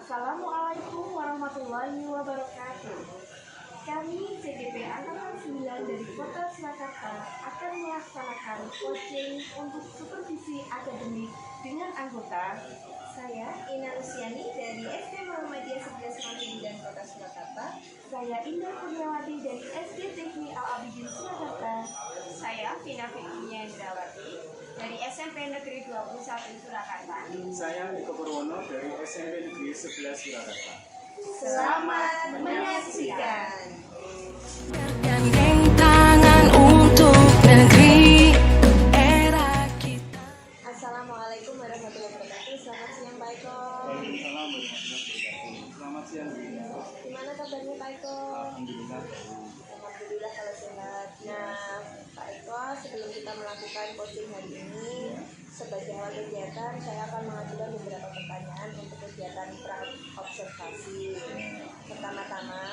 Assalamualaikum warahmatullahi wabarakatuh. Kami CGP Angkatan 9 dari Kota Surakarta akan melaksanakan coaching untuk supervisi akademik dengan anggota saya Ina Luciani dari SD Muhammadiyah 11 Mandiri Kota Surakarta. Saya Indah Kurniawati dari SD Teknik Al-Abidin Surakarta. Saya Vina Fikrinya Indrawati dari SMP Negeri 21 Surakarta. Saya Niko Purwono dari SMP Negeri 11 Surakarta. Selamat menyaksikan. Bergandeng tangan untuk negeri era kita. Assalamualaikum warahmatullahi wabarakatuh. Selamat siang Pak Eko. Waalaikumsalam warahmatullahi wabarakatuh. Selamat siang. Gimana kabarnya Pak Eko? Alhamdulillah. Alhamdulillah kalau sehat. Nah Pak Eko, sebelum kita melakukan coaching hari ini, sebagai awal kegiatan saya akan mengajukan beberapa pertanyaan untuk kegiatan pra-observasi. Pertama-tama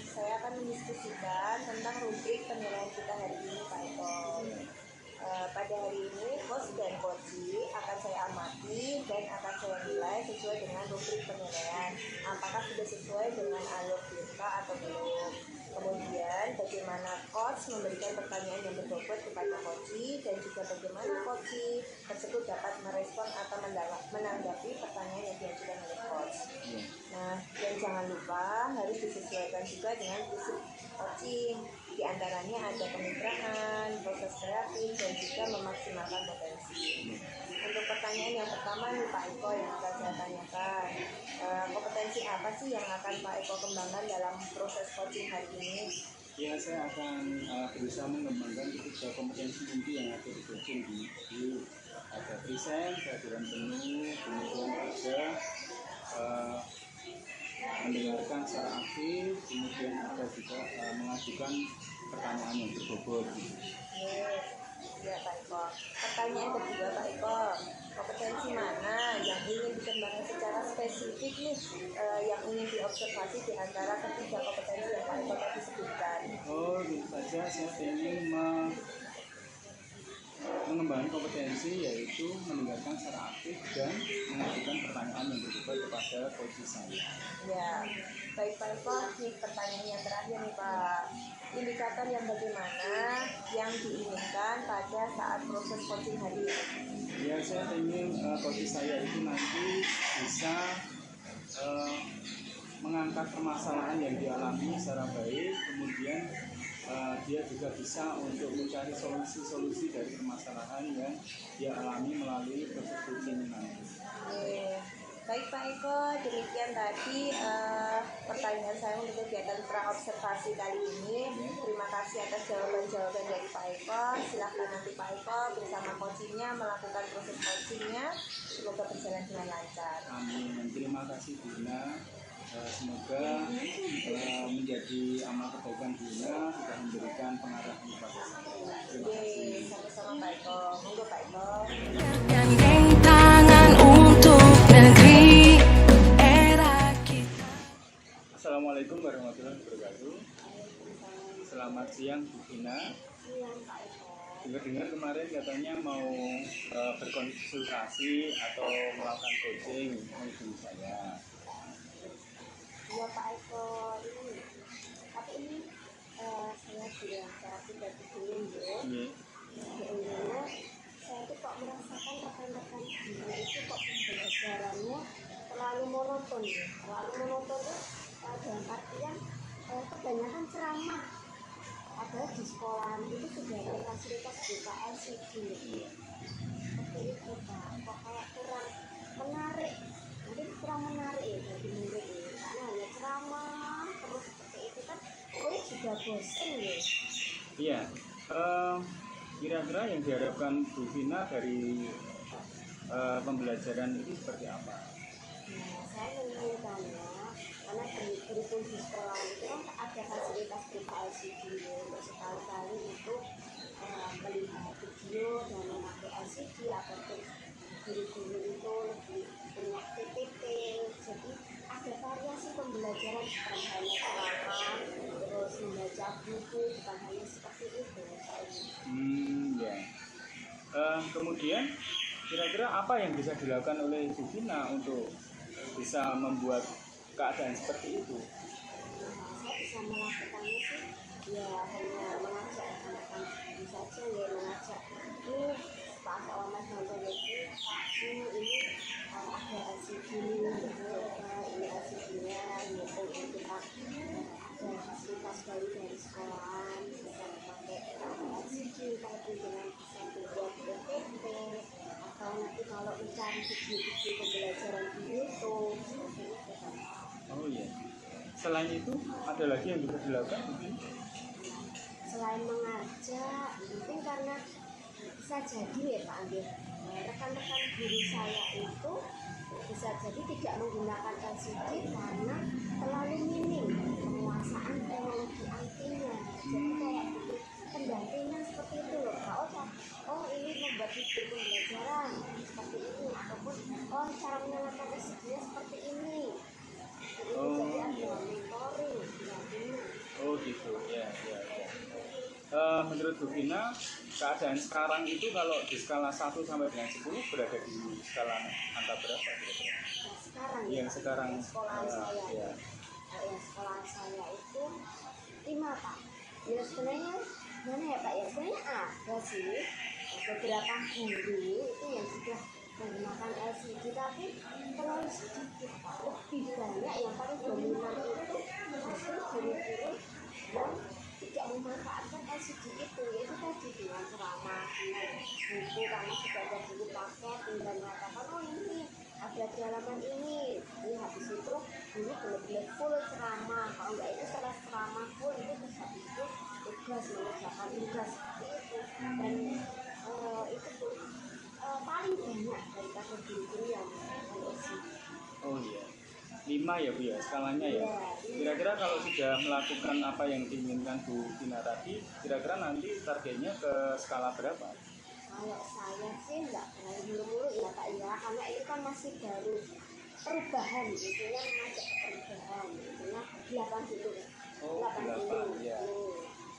saya akan mendiskusikan tentang rubrik penilaian kita hari ini Pak Eko. Pada hari ini coach dan coachee akan saya amati dan akan saya nilai sesuai dengan rubrik penilaian. Apakah sudah sesuai dengan alur kita atau belum? Kemudian bagaimana coach memberikan pertanyaan yang berbobot kepada coachee dan juga bagaimana coachee tersebut dapat merespon atau menanggapi pertanyaan yang diajukan oleh coach. Nah, dan jangan lupa harus disesuaikan juga dengan prinsip coaching. Di antaranya ada kemitraan, proses kreatif, dan juga memaksimalkan potensi. Untuk pertanyaan yang pertama nih Pak Eko yang akan saya tanyakan, kompetensi apa sih yang akan Pak Eko kembangkan dalam proses coaching hari ini? Ya, saya akan berusaha mengembangkan ketiga kompetensi inti yang ada di coaching ini. Ada present, kehadiran penuh, kemudian ada mendengarkan secara aktif, kemudian ada juga mengajukan pertanyaan yang berbobot. Ya Pak Eko. Pertanyaan kedua Pak Eko, kompetensi mana yang ingin dikembangkan secara spesifik nih, yang ingin diobservasi di antara ketiga kompetensi yang Pak Eko tadi sebutkan? Oh, tentu saja saya ingin mengembangkan kompetensi yaitu mendengarkan secara aktif dan mengajukan pertanyaan yang berbobot kepada coach saya. Ya, baik Pak Eko, nih pertanyaan yang terakhir nih Pak. Indikator yang bagaimana yang diinginkan pada saat proses coaching hari ini? Ya, saya ingin coach saya itu nanti bisa mengangkat permasalahan yang dialami secara baik, kemudian dia juga bisa untuk mencari solusi-solusi dari permasalahan yang dia alami melalui proses coaching nanti. Baik Pak Eko, demikian tadi pertanyaan saya untuk kegiatan pra-observasi kali ini. Terima kasih atas jawaban-jawaban dari Pak Eko. Silahkan nanti Pak Eko bersama coachingnya melakukan proses coachingnya. Semoga berjalan dengan lancar. Amin. Terima kasih Dina. Semoga menjadi amal kebaikan Dina sudah memberikan pengarahan kepada saya. Terima kasih. Sama-sama Pak Eko. Monggo Pak Eko. Bergandeng tangan untuk negeri era kita. Assalamualaikum warahmatullahi wabarakatuh. Selamat siang Bu Vina. Siang Pak Eko. Dengar-dengar kemarin katanya mau berkonsultasi atau melakukan coaching menghubungi saya. Iya Pak Eko, tapi ini saya bilang secara pribadi dulu ya. Iya. Sebenarnya saya tuh kok merasakan rekan-rekan guru itu kok pembelajarannya terlalu monoton ya. Terlalu monoton tuh dalam artian kebanyakan ceramah. Padahal di sekolahan itu sudah ada fasilitas BKLCD. Seperti itu Pak, kok kayak kurang menarik. Mungkin kurang menarik ya bagi murid ya. Karena hanya ceramah terus seperti itu kan, murid juga bosen ya. Iya. Kira-kira yang diharapkan Bu Vina dari pembelajaran ini seperti apa? Nah, saya menginginkannya karena berhubung di sekolah itu kan ada fasilitas BKLCD ya. Untuk sekali-kali itu melihat video dan memakai LCD ataupun guru-guru itu lebih punya PPT, jadi ada variasi pembelajaran bukan hanya ceramah terus membaca buku, bukan hanya seperti itu. Ya. Kemudian kira-kira apa yang bisa dilakukan oleh Bu Vina untuk bisa membuat keadaan seperti itu? Saya bisa melakukannya sih ya hanya mengajak anak-anak guru saja ya, mengajak ini Pak Mas nonton ini ada LCD ini LCD-nya gitu, kita ada fasilitas dari sekolahan bisa pakai LCD tapi dengan bisa dibuat PPT atau nanti kalau mencari video-video pembelajaran di YouTube seperti itu kan. Oh iya. Selain itu ada lagi yang bisa dilakukan mungkin? Selain mengajak, mungkin karena bisa jadi ya Pak Andir, rekan-rekan guru saya itu bisa jadi tidak menggunakan LCD karena terlalu minim penguasaan teknologi IT-nya. Jadi kayak butuh pendampingan seperti itu loh Pak. Oh ini membuat video pembelajaran seperti ini, ataupun oh cara menyalakan LCD-nya seperti ini. Jadi ada monitoring, pendampingan. Oh gitu, ya. Menurut Bu Vina, keadaan sekarang itu kalau di skala 1 sampai dengan 10 berada di skala angka berapa kira-kira? Nah, sekarang Yang sekarang sekolahan saya, ya. sekolahan saya itu 5 Pak. Ya sebenarnya mana ya Pak ya? Sebenarnya ada sih beberapa guru itu yang sudah menggunakan LCD tapi terlalu sedikit Pak. Lebih banyak yang paling dominan itu justru guru-guru yang tidak memanfaatkan LCD itu, yaitu tadi dengan ceramah buku karena sudah ada buku paket tinggal mengatakan oh ini ada di halaman ini habis itu guru benar-benar full ceramah, kalau enggak itu setelah ceramah full itu terus habis itu tugas mengerjakan tugas seperti itu dan itu pun paling banyak daripada guru-guru yang LCD. Oh iya. 5 ya Bu ya, skalanya ya. Kira-kira kalau sudah melakukan apa yang diinginkan Bu Vina tadi, kira-kira nanti targetnya ke skala berapa? Kalau saya sih nggak terlalu buru-buru ya Pak ya, karena itu kan masih baru perubahan gitu ya, mengajak perubahan gitu ya, 8 gitu. Oh 8 ya.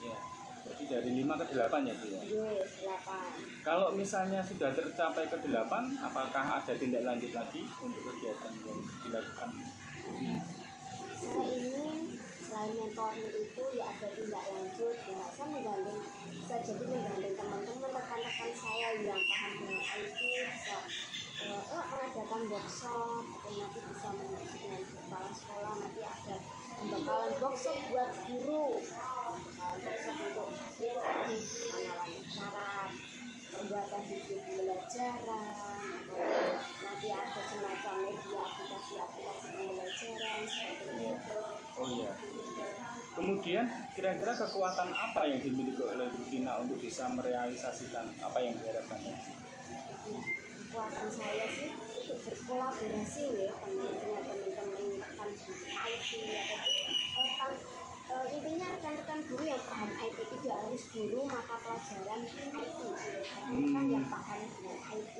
Ya. Jadi dari 5 ke 8 ya Bu ya? Yes, 8. Kalau misalnya sudah tercapai ke 8, apakah ada tindak lanjut lagi untuk kegiatan yang dilakukan? Saya ingin selain mentoring itu ya ada tindak lanjut ya, saya menggandeng, bisa jadi menggandeng teman-teman rekan-rekan saya yang paham dengan IT, bisa mengadakan workshop atau nanti bisa mengisi dengan kepala sekolah, nanti ada pembekalan workshop buat guru, workshop untuk pengenalan syarat, pembuatan video pembelajaran, nanti ada semacam media aplikasi pembelajaran seperti itu. Oh iya. Kemudian kira-kira kekuatan apa yang dimiliki oleh Bu Vina untuk bisa merealisasikan apa yang diharapkannya? Kekuatan saya sih untuk berkolaborasi ya dengan teman-teman rekan IT atau intinya rekan-rekan guru yang paham IT, tidak harus guru mata pelajaran IT, kan yang paham dengan IT.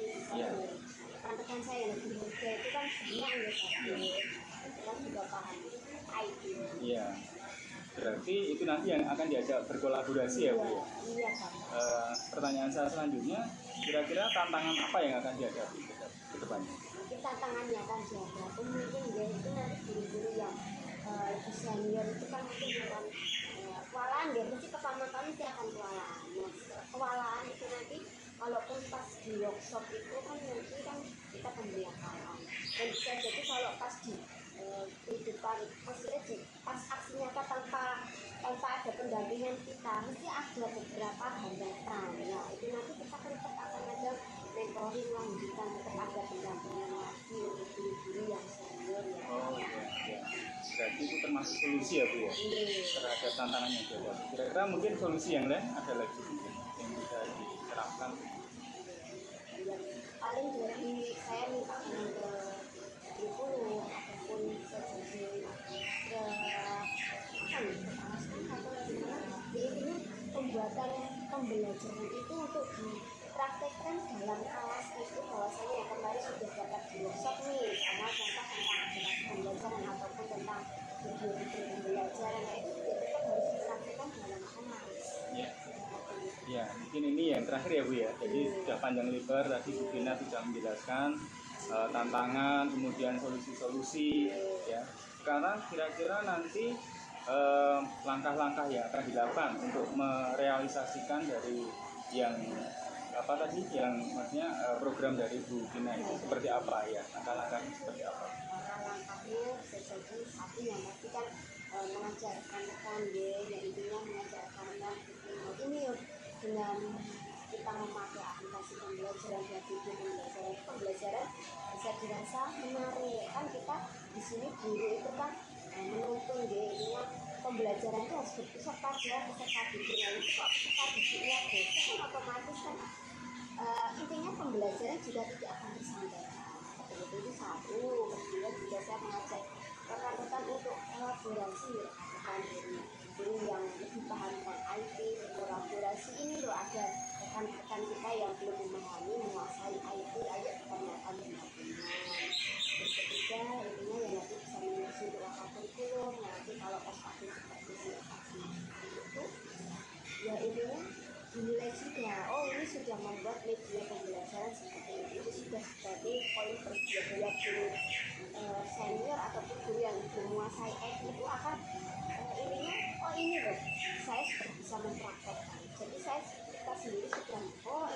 Rekan-rekan saya yang lebih muda itu kan banyak ya, kita juga paham IT. Iya. berarti itu nanti yang akan diajak berkolaborasi ya Bu ya. Iya Pak. Pertanyaan saya selanjutnya, kira-kira tantangan apa yang akan dihadapi ke depannya? Nanti tantangannya kan dihadapi mungkin ya itu nanti guru-guru yang lebih senior itu kan mungkin akan kewalahan ya, mesti pertama-tama dia akan kewalahan. Nah, kewalahan itu nanti walaupun pas di workshop itu kan nanti kan kita pembelajaran dan bisa jadi kalau pas di kehidupan maksudnya pas aksi nyata tanpa ada pendampingan kita mesti ada beberapa hambatan. Nah itu nanti kita tetap akan ada mentoring lanjutan, tetap ada pendampingan lagi untuk guru-guru yang senior ya. Oh iya. Berarti itu termasuk solusi ya Bu ya terhadap tantangan yang dihadapi. Kira-kira mungkin solusi yang lain ada lagi yang bisa diterapkan? Ya, paling dari saya minta ke guru ataupun bisa jadi ke intinya pembuatan pembelajaran itu untuk dipraktekkan dalam kelas itu bahwasanya yang kemarin sudah dapat di workshop nih sama contoh tentang aplikasi pembelajaran ataupun tentang video pembelajaran itu ya tetap harus dipraktekkan dalam kelas. Ya, mungkin ini yang terakhir ya Bu ya. Jadi sudah panjang lebar tadi Bu Vina sudah menjelaskan tantangan, kemudian solusi-solusi ya. Sekarang kira-kira nanti langkah-langkah yang akan dilakukan untuk merealisasikan dari yang apa tadi yang maksudnya program dari Bu Vina itu seperti apa ya? Langkah-langkahnya seperti apa? Langkahnya bisa jadi satu yang pasti kan mengajarkan rekan ya, intinya mengajarkan rekan ini dengan kita memakai aplikasi pembelajaran dan video pembelajaran bisa dirasa menarik kan kita di sini guru itu kan menuntun ya intinya pembelajaran itu harus berpeserta dia peserta didiknya itu kok peserta didiknya bosan kan otomatis kan intinya pembelajaran juga tidak akan tersampaikan seperti itu satu. Kedua juga saya mengajak rekan-rekan untuk kolaborasi rekan guru yang lebih paham tentang IT kolaborasi ini loh ada rekan-rekan kita yang belum memahami menguasai IT ayo kita melakukan pendampingan. Terus ketiga intinya yang nanti bisa menyusun uang kurikulum nanti kalau SKP seperti itu ya intinya dinilai sudah ini sudah membuat media pembelajaran seperti itu sudah sebagai poin persiapan guru senior ataupun guru yang menguasai IT itu akan intinya ini loh saya sudah bisa mempraktekkan jadi kita sendiri sudah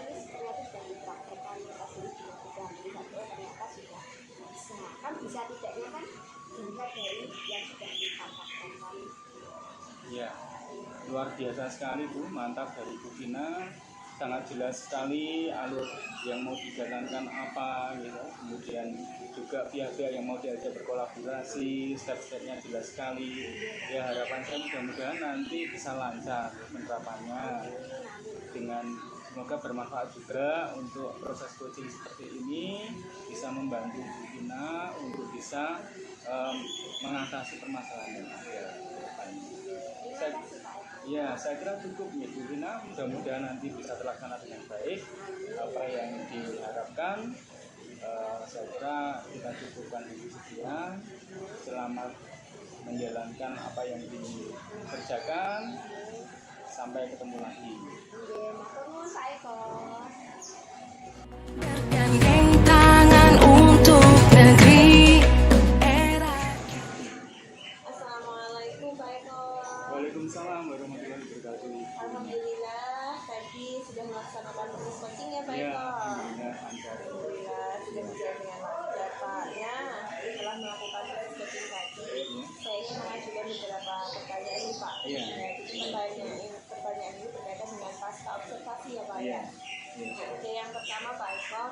ini ternyata sudah dipraktekkan kita sendiri sudah melihat ternyata sudah bisa kan bisa tidaknya kan dilihat dari yang sudah dipraktekkan kan. Ya, luar biasa sekali Bu, mantap dari Bu Vina, sangat jelas sekali alur yang mau dijalankan apa gitu, kemudian juga pihak-pihak yang mau diajak berkolaborasi, step-stepnya jelas sekali. Ya harapan saya mudah-mudahan nanti bisa lancar penerapannya dengan semoga bermanfaat juga untuk proses coaching seperti ini bisa membantu Bu Vina untuk bisa mengatasi permasalahan yang ada. Saya kira cukup ya Bu Vina, mudah-mudahan nanti bisa terlaksana dengan baik apa yang diharapkan. Saya kira kita cukupkan dulu sekian. Selamat menjalankan apa yang dikerjakan. Sampai ketemu lagi. Bergandeng tangan untuk negeri era. Assalamualaikum Pak Eko. Waalaikumsalam warahmatullahi wabarakatuh. Alhamdulillah tadi sudah melaksanakan proses coaching ya Pak Ya, Eko. alhamdulillah lancar. Alhamdulillah sudah berjalan dengan lancar Pak. Setelah melakukan proses coaching tadi, saya ingin mengajukan beberapa pertanyaan nih Pak. Iya. Pertanyaan ini berkaitan dengan pasca observasi ya Pak Iya. ya. Oke, yang pertama Pak Eko,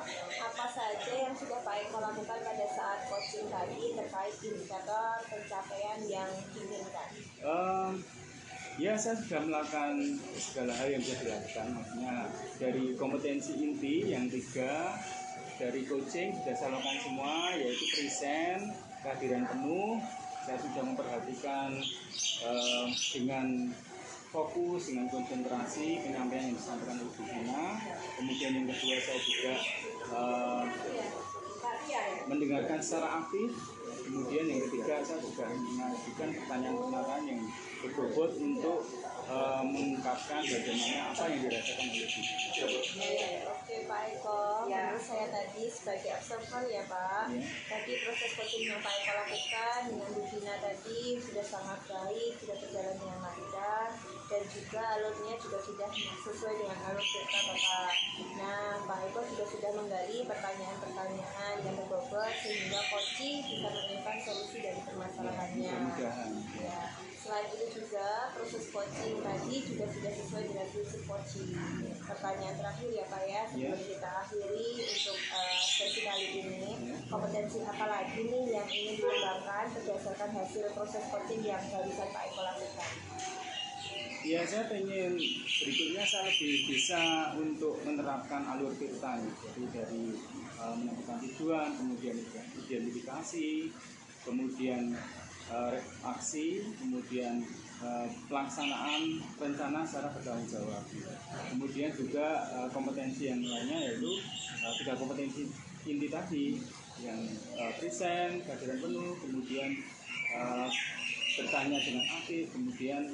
apa saja yang sudah Pak Eko lakukan pada saat coaching tadi terkait indikator pencapaian yang diinginkan? Ya, saya sudah melakukan segala hal yang bisa dilakukan, maksudnya dari kompetensi inti yang 3 dari coaching sudah saya lakukan semua, yaitu present, kehadiran penuh. Saya sudah memperhatikan dengan fokus, dengan konsentrasi penyampaian yang disampaikan oleh Bu Vina. Kemudian yang kedua saya juga mendengarkan secara aktif. Kemudian yang ketiga, saya juga mengajukan pertanyaan-pertanyaan yang berbobot untuk mengungkapkan bagaimana apa yang dirasakan oleh Bu. Oke Pak Eko, menurut saya tadi sebagai observer ya Pak, tadi proses coaching yang Pak Eko lakukan dengan Bu Gina tadi sudah sangat baik, sudah berjalan dengan lancar, dan juga alurnya juga sudah sesuai dengan alur kita Bapak. Nah, Pak Eko juga sudah menggali pertanyaan-pertanyaan yang berbobot sehingga coaching bisa menemukan solusi dari permasalahannya. Ya. Selain itu juga proses coaching tadi juga sudah sesuai dengan prinsip coaching. Pertanyaan terakhir ya Pak ya, sebelum kita akhiri untuk sesi kali ini, kompetensi apa lagi nih yang ingin dikembangkan berdasarkan hasil proses coaching yang barusan Pak Eko lakukan? Ya, saya ingin berikutnya saya lebih bisa untuk menerapkan alur kita, jadi dari menentukan tujuan, kemudian identifikasi, kemudian aksi, kemudian pelaksanaan rencana secara bertanggung jawab. Kemudian juga kompetensi yang lainnya yaitu 3 kompetensi inti tadi yang present, kehadiran penuh, kemudian bertanya dengan aktif, kemudian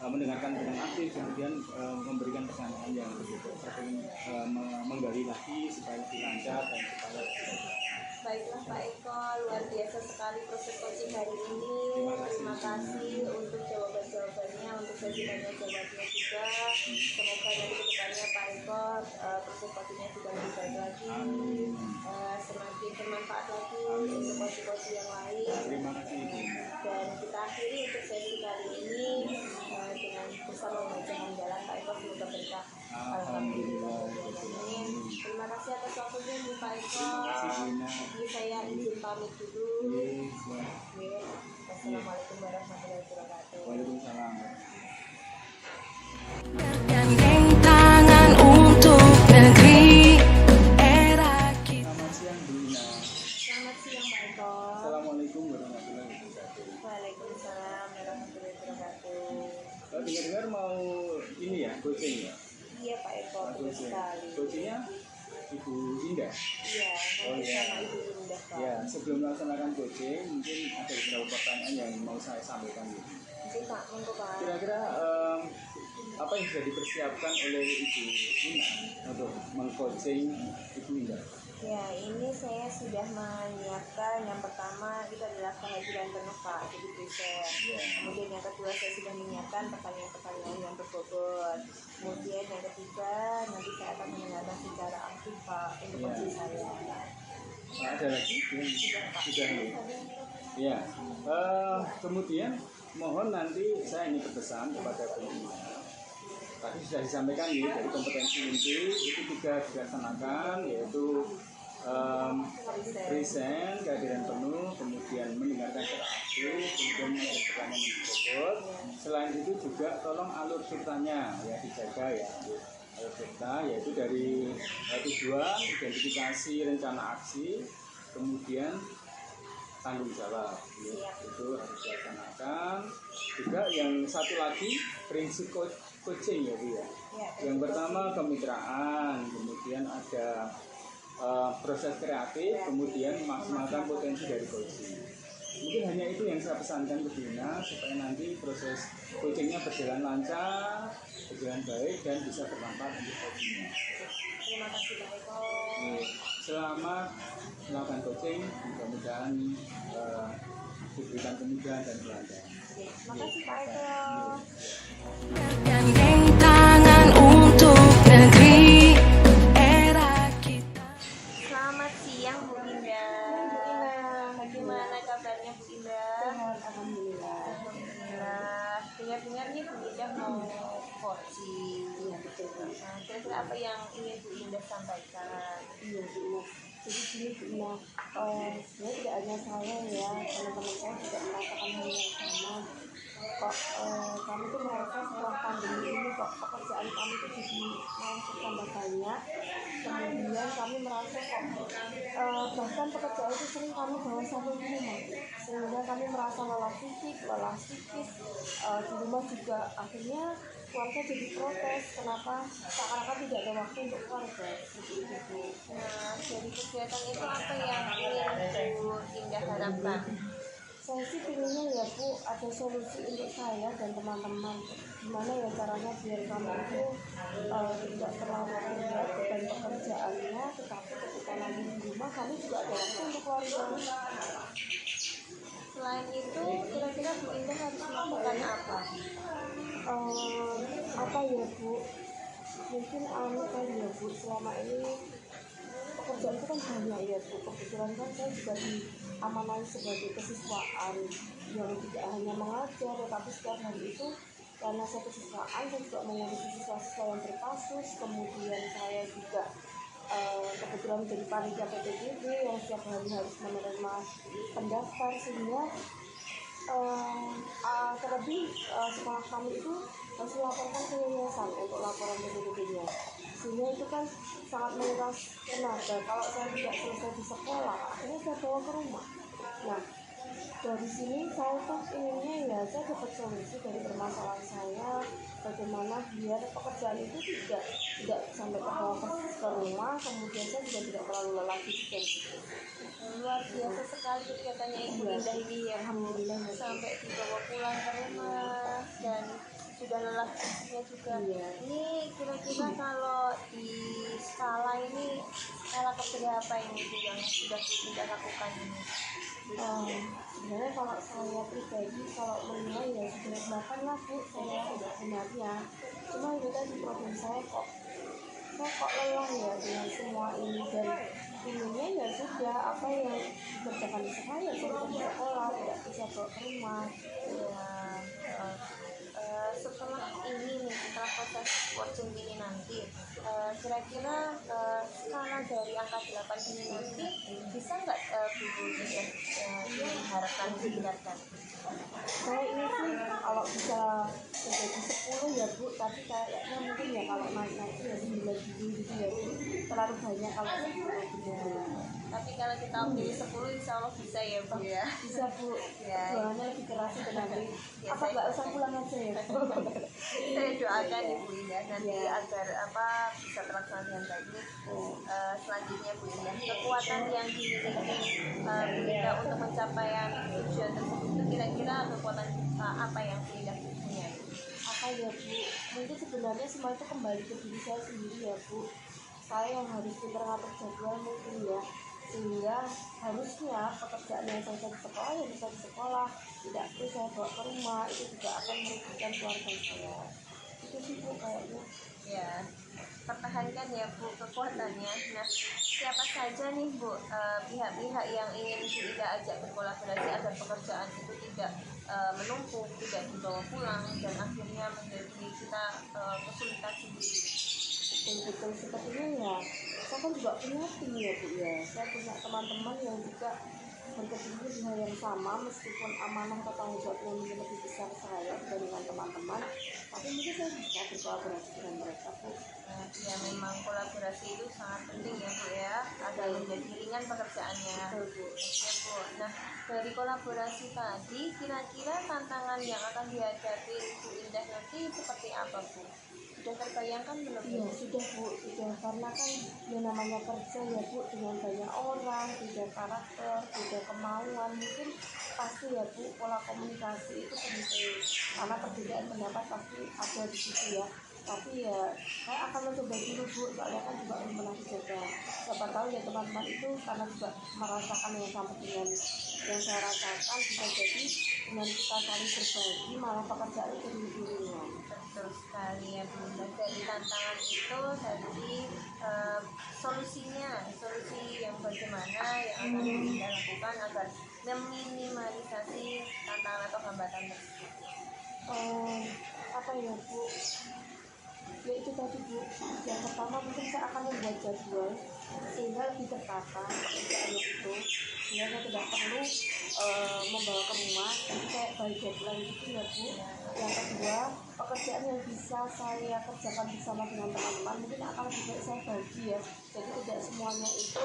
mendengarkan dengan aktif, kemudian memberikan pertanyaan yang berbeda. Saya ingin menggali lagi supaya lebih lancar dan supaya Baiklah Pak Eko, luar biasa sekali proses coaching hari ini. Terima kasih untuk jawaban-jawabannya, untuk sesi tanya jawabnya juga. Semoga nanti kedepannya Pak Eko proses coachingnya juga lebih baik lagi, semakin bermanfaat lagi untuk coaching yang lain. terima kasih Ibu. Dan kita akhiri untuk sesi kali ini dengan bersama membaca hamdalah Pak Eko, semoga berkah. Alhamdulillah. Terima kasih atas waktunya Pak Eko. Ini saya izin pamit dulu. Wassalamualaikum warahmatullahi wabarakatuh. Waalaikumsalam. Bergandeng tangan untuk negeri era kita. Selamat siang Bu Ina. Selamat siang Pak Eko. Assalamualaikum warahmatullahi wabarakatuh. Waalaikumsalam warahmatullahi wabarakatuh. Dengar-dengar mau ini ya, coaching ya? Iya Pak Eko, betul sekali. Coachingnya Ibu Indah. Iya, nanti sama Ibu Indah Pak. Ya, sebelum melaksanakan coaching, mungkin ada beberapa pertanyaan yang mau saya sampaikan. Nanti Pak, monggo Pak. Kira-kira apa yang sudah dipersiapkan oleh Ibu Ina untuk mengcoaching Ibu Indah? Ya, ini saya sudah menyiapkan yang pertama itu adalah kehadiran penuh Pak, jadi present. Kemudian yang kedua saya sudah menyiapkan pertanyaan-pertanyaan yang berbobot. Kemudian yang ketiga nanti saya akan mendengarkan secara aktif Pak untuk coaching saya. Ada lagi? Sudah. Ya. Kemudian mohon nanti saya ini berpesan kepada Bu Ina. Tadi sudah disampaikan ya, dari kompetensi inti itu 3 dilaksanakan, yaitu present, kehadiran penuh, kemudian mendengarkan secara aktif, kemudian ada pertanyaan yang berbobot. Selain itu juga tolong alur ceritanya ya dijaga ya, alur cerita yaitu dari tujuan, identifikasi, rencana aksi, kemudian tanggung jawab ya, itu harus dilaksanakan. Juga yang satu lagi prinsip coaching ya Bu ya. Yang pertama kemitraan, kemudian ada proses kreatif, kemudian memaksimalkan potensi dari coaching. Mungkin hanya itu yang saya pesankan ke Dina supaya nanti proses coachingnya berjalan lancar, berjalan baik dan bisa bermanfaat untuk coachingnya. Terima kasih Pak Eko. Selamat melakukan coaching, mudah-mudahan diberikan kemudahan dan kelancaran. Terima kasih Pak Eko. Bergandeng tangan untuk negeri era kita. Selamat siang Bu Indah. Bagaimana kabarnya Bu Indah? Alhamdulillah. Alhamdulillah. Dengar-dengar nih Bu Indah mau coaching. Iya betul. Nah, kira-kira apa yang ingin Bu Indah sampaikan? Iya Bu. Jadi gini Bu Ina, sebenarnya tidak hanya saya ya, teman-teman saya juga merasakan hal yang sama. Kok kami tuh merasa setelah pandemi ini kok pekerjaan kami itu jadi malah bertambah banyak. Kemudian kami merasa kok bahkan pekerjaan itu sering kami bawa sampai di rumah, sehingga kami merasa lelah fisik, lelah psikis. Di rumah juga akhirnya keluarga jadi protes, kenapa seakan-akan tidak ada waktu untuk keluarga seperti itu Bu. Nah, dari kegiatan itu apa yang ingin Bu Indah harapkan? Saya sih pinginnya ya Bu, ada solusi untuk saya dan teman-teman, gimana ya caranya biar kami itu tidak terlalu berat beban pekerjaannya, tetapi ketika lagi di rumah kami juga ada waktu untuk keluarga. Selain itu, kira-kira Bu Indah harus melakukan apa? Apa ya Bu, mungkin kali ya Bu, selama ini pekerjaan itu kan banyak ya Bu. Kebetulan kan saya juga diamanai sebagai kesiswaan yang tidak hanya mengajar, tetapi setiap hari itu karena saya kesiswaan, saya juga mengurusi siswa-siswa yang berkasus. Kemudian saya juga kebetulan menjadi panitia PPDB yang setiap hari harus menerima pendaftar, sehingga terlebih sekolah kami itu harus melaporkan ke yayasan untuk laporan PPDB-nya, sehingga itu kan sangat menguras tenaga. Kalau saya tidak selesai di sekolah, akhirnya saya bawa ke rumah. Nah, dari sini saya tuh inginnya ya saya dapat solusi dari permasalahan saya, bagaimana biar pekerjaan itu tidak sampai terbawa ke rumah, kemudian saya juga tidak terlalu lelah fisik. Luar biasa sekali kegiatannya Ibu Indah ini ya, Alhamdulillah sampai dibawa pulang ke rumah dan sudah lelah fisiknya juga. Iya. Ini kira-kira kalau di skala ini, skala keberapa ini Bu yang sudah Bu Indah lakukan ini? Sebenarnya kalau saya pribadi kalau menilai ya sudah 8 lah Bu, saya tidak sebenarnya, cuma itu tadi problem saya kok lelah ya dengan semua ini, dan inginnya ya sudah apa yang dikerjakan di sekolah ya saya di sekolah, tidak bisa bawa ke rumah Ya, setelah ini nih, setelah proses coaching ini nanti, kira-kira skala dari angka 8 ini nanti bisa nggak Bu Indah diharapkan ditingkatkan? Saya ini sih kalau bisa menjadi 10 ya Bu, tapi kayaknya mungkin ya kalau naik ya 9 gitu ya Bu, terlalu banyak kalau 10 gitu. Tapi kalau kita pilih 10 insya Allah bisa ya Bu ya. Bisa Bu, Ya. jualannya lebih keras itu nanti. Ya, Apa nggak usah pulang aja ya Bu? Saya doakan Ibu Indah nanti Ya. agar bisa terlaksana dengan baik. Selanjutnya Bu Indah, kekuatan yang dimiliki Bu Indah untuk pencapaian tujuan tersebut itu kira-kira kekuatan apa yang Bu Indah punya? Apa ya Bu, mungkin sebenarnya semua itu kembali ke diri saya sendiri ya Bu. Saya yang harus pintar ngatur jadwal mungkin ya, sehingga harusnya pekerjaan yang saya di sekolah ya bisa di sekolah, tidak perlu saya bawa ke rumah, itu juga akan merugikan keluarga saya. Itu sih Bu kayaknya. Ya, pertahankan ya Bu kekuatannya. Nah, siapa saja nih Bu pihak-pihak yang ingin Bu Indah ajak berkolaborasi agar pekerjaan itu tidak menumpuk, tidak dibawa pulang dan akhirnya menjadi kita kesulitan sendiri. Betul sepertinya ya, saya kan juga punya tim ya Bu ya, saya punya teman-teman yang juga berkecimpung di hal yang sama, meskipun amanah atau tanggung jawabnya mungkin lebih besar saya dibandingkan teman-teman, tapi mungkin saya bisa berkolaborasi dengan mereka Bu. Ya memang kolaborasi itu sangat penting ya Bu ya, agar menjadi ringan pekerjaannya. Betul Bu. Oke Bu. Nah, dari kolaborasi tadi kira-kira tantangan yang akan dihadapi Bu Indah nanti seperti apa Bu? Sudah terbayangkan belum? Iya sudah Bu, sudah, karena kan yang namanya kerja ya Bu dengan banyak orang, beda karakter, beda kemauan, mungkin pasti ya Bu pola komunikasi itu penting, karena perbedaan pendapat pasti ada di situ ya. Tapi ya saya akan mencoba dulu Bu, soalnya kan juga belum pernah dicoba. Siapa tahu ya teman-teman itu karena juga merasakan yang sama dengan yang saya rasakan, bisa jadi dengan kita saling berbagi malah pekerjaan itu lebih ringan. Betul sekali ya Bu. Dari tantangan itu tadi solusi yang bagaimana yang akan kita lakukan agar meminimalisasi tantangan atau hambatan tersebut. Apa ya Bu, ya itu tadi Bu, yang pertama mungkin saya akan membuat jadwal sehingga lebih tertata pekerjaannya itu, sehingga saya tidak perlu membawa ke rumah, jadi kayak by deadline gitu ya Bu. Yang kedua, pekerjaan yang bisa saya kerjakan bersama dengan teman-teman, mungkin akan lebih baik saya bagi ya. Jadi tidak semuanya itu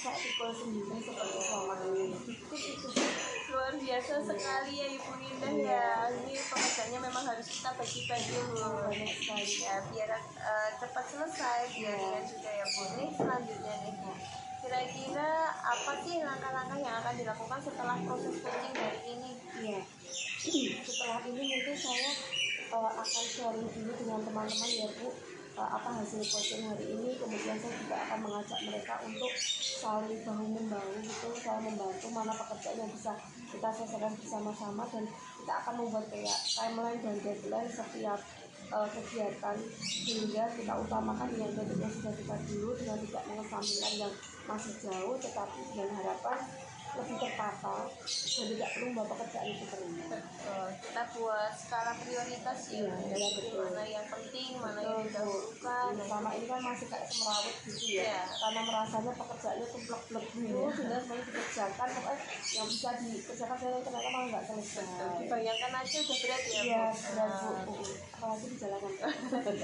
saya pikul sendiri seperti selama ini. Itu Luar biasa sekali ya Ibu Indah ya. Ini pekerjaannya memang harus kita bagi-bagi Bu. banyak sekali. Ya biar cepat selesai biar juga ya Bu. Ini selanjutnya nih Bu. Kira-kira apa sih langkah-langkah yang akan dilakukan setelah proses coaching hari ini? Iya. Setelah ini mungkin saya akan sharing dulu dengan teman-teman ya Bu, apa hasil coaching hari ini. Kemudian saya juga akan mengajak mereka untuk saling bahu membahu gitu, saya membantu mana pekerjaan yang bisa kita selesaikan bersama-sama, dan kita akan membuat kayak timeline dan deadline setiap kegiatan, sehingga kita utamakan yang deadline sudah kita dulu dengan tidak mengesampingkan yang masih jauh, tetapi dengan harapan lebih tertata dan tidak perlu membawa pekerjaan itu terus. Kita buat skala prioritas ya. Iya, betul. Mana yang penting, mana yang didahulukan. Sama ini kan masih kayak semerawut gitu ya, Iya. karena merasanya pekerjaannya tuh blek-blek gitu, sehingga semuanya dikerjakan, pokoknya yang bisa dikerjakan saya ternyata malah nggak selesai. Bayangkan aja udah berat ya Iya, Bu. benar Bu. Apalagi dijalankan.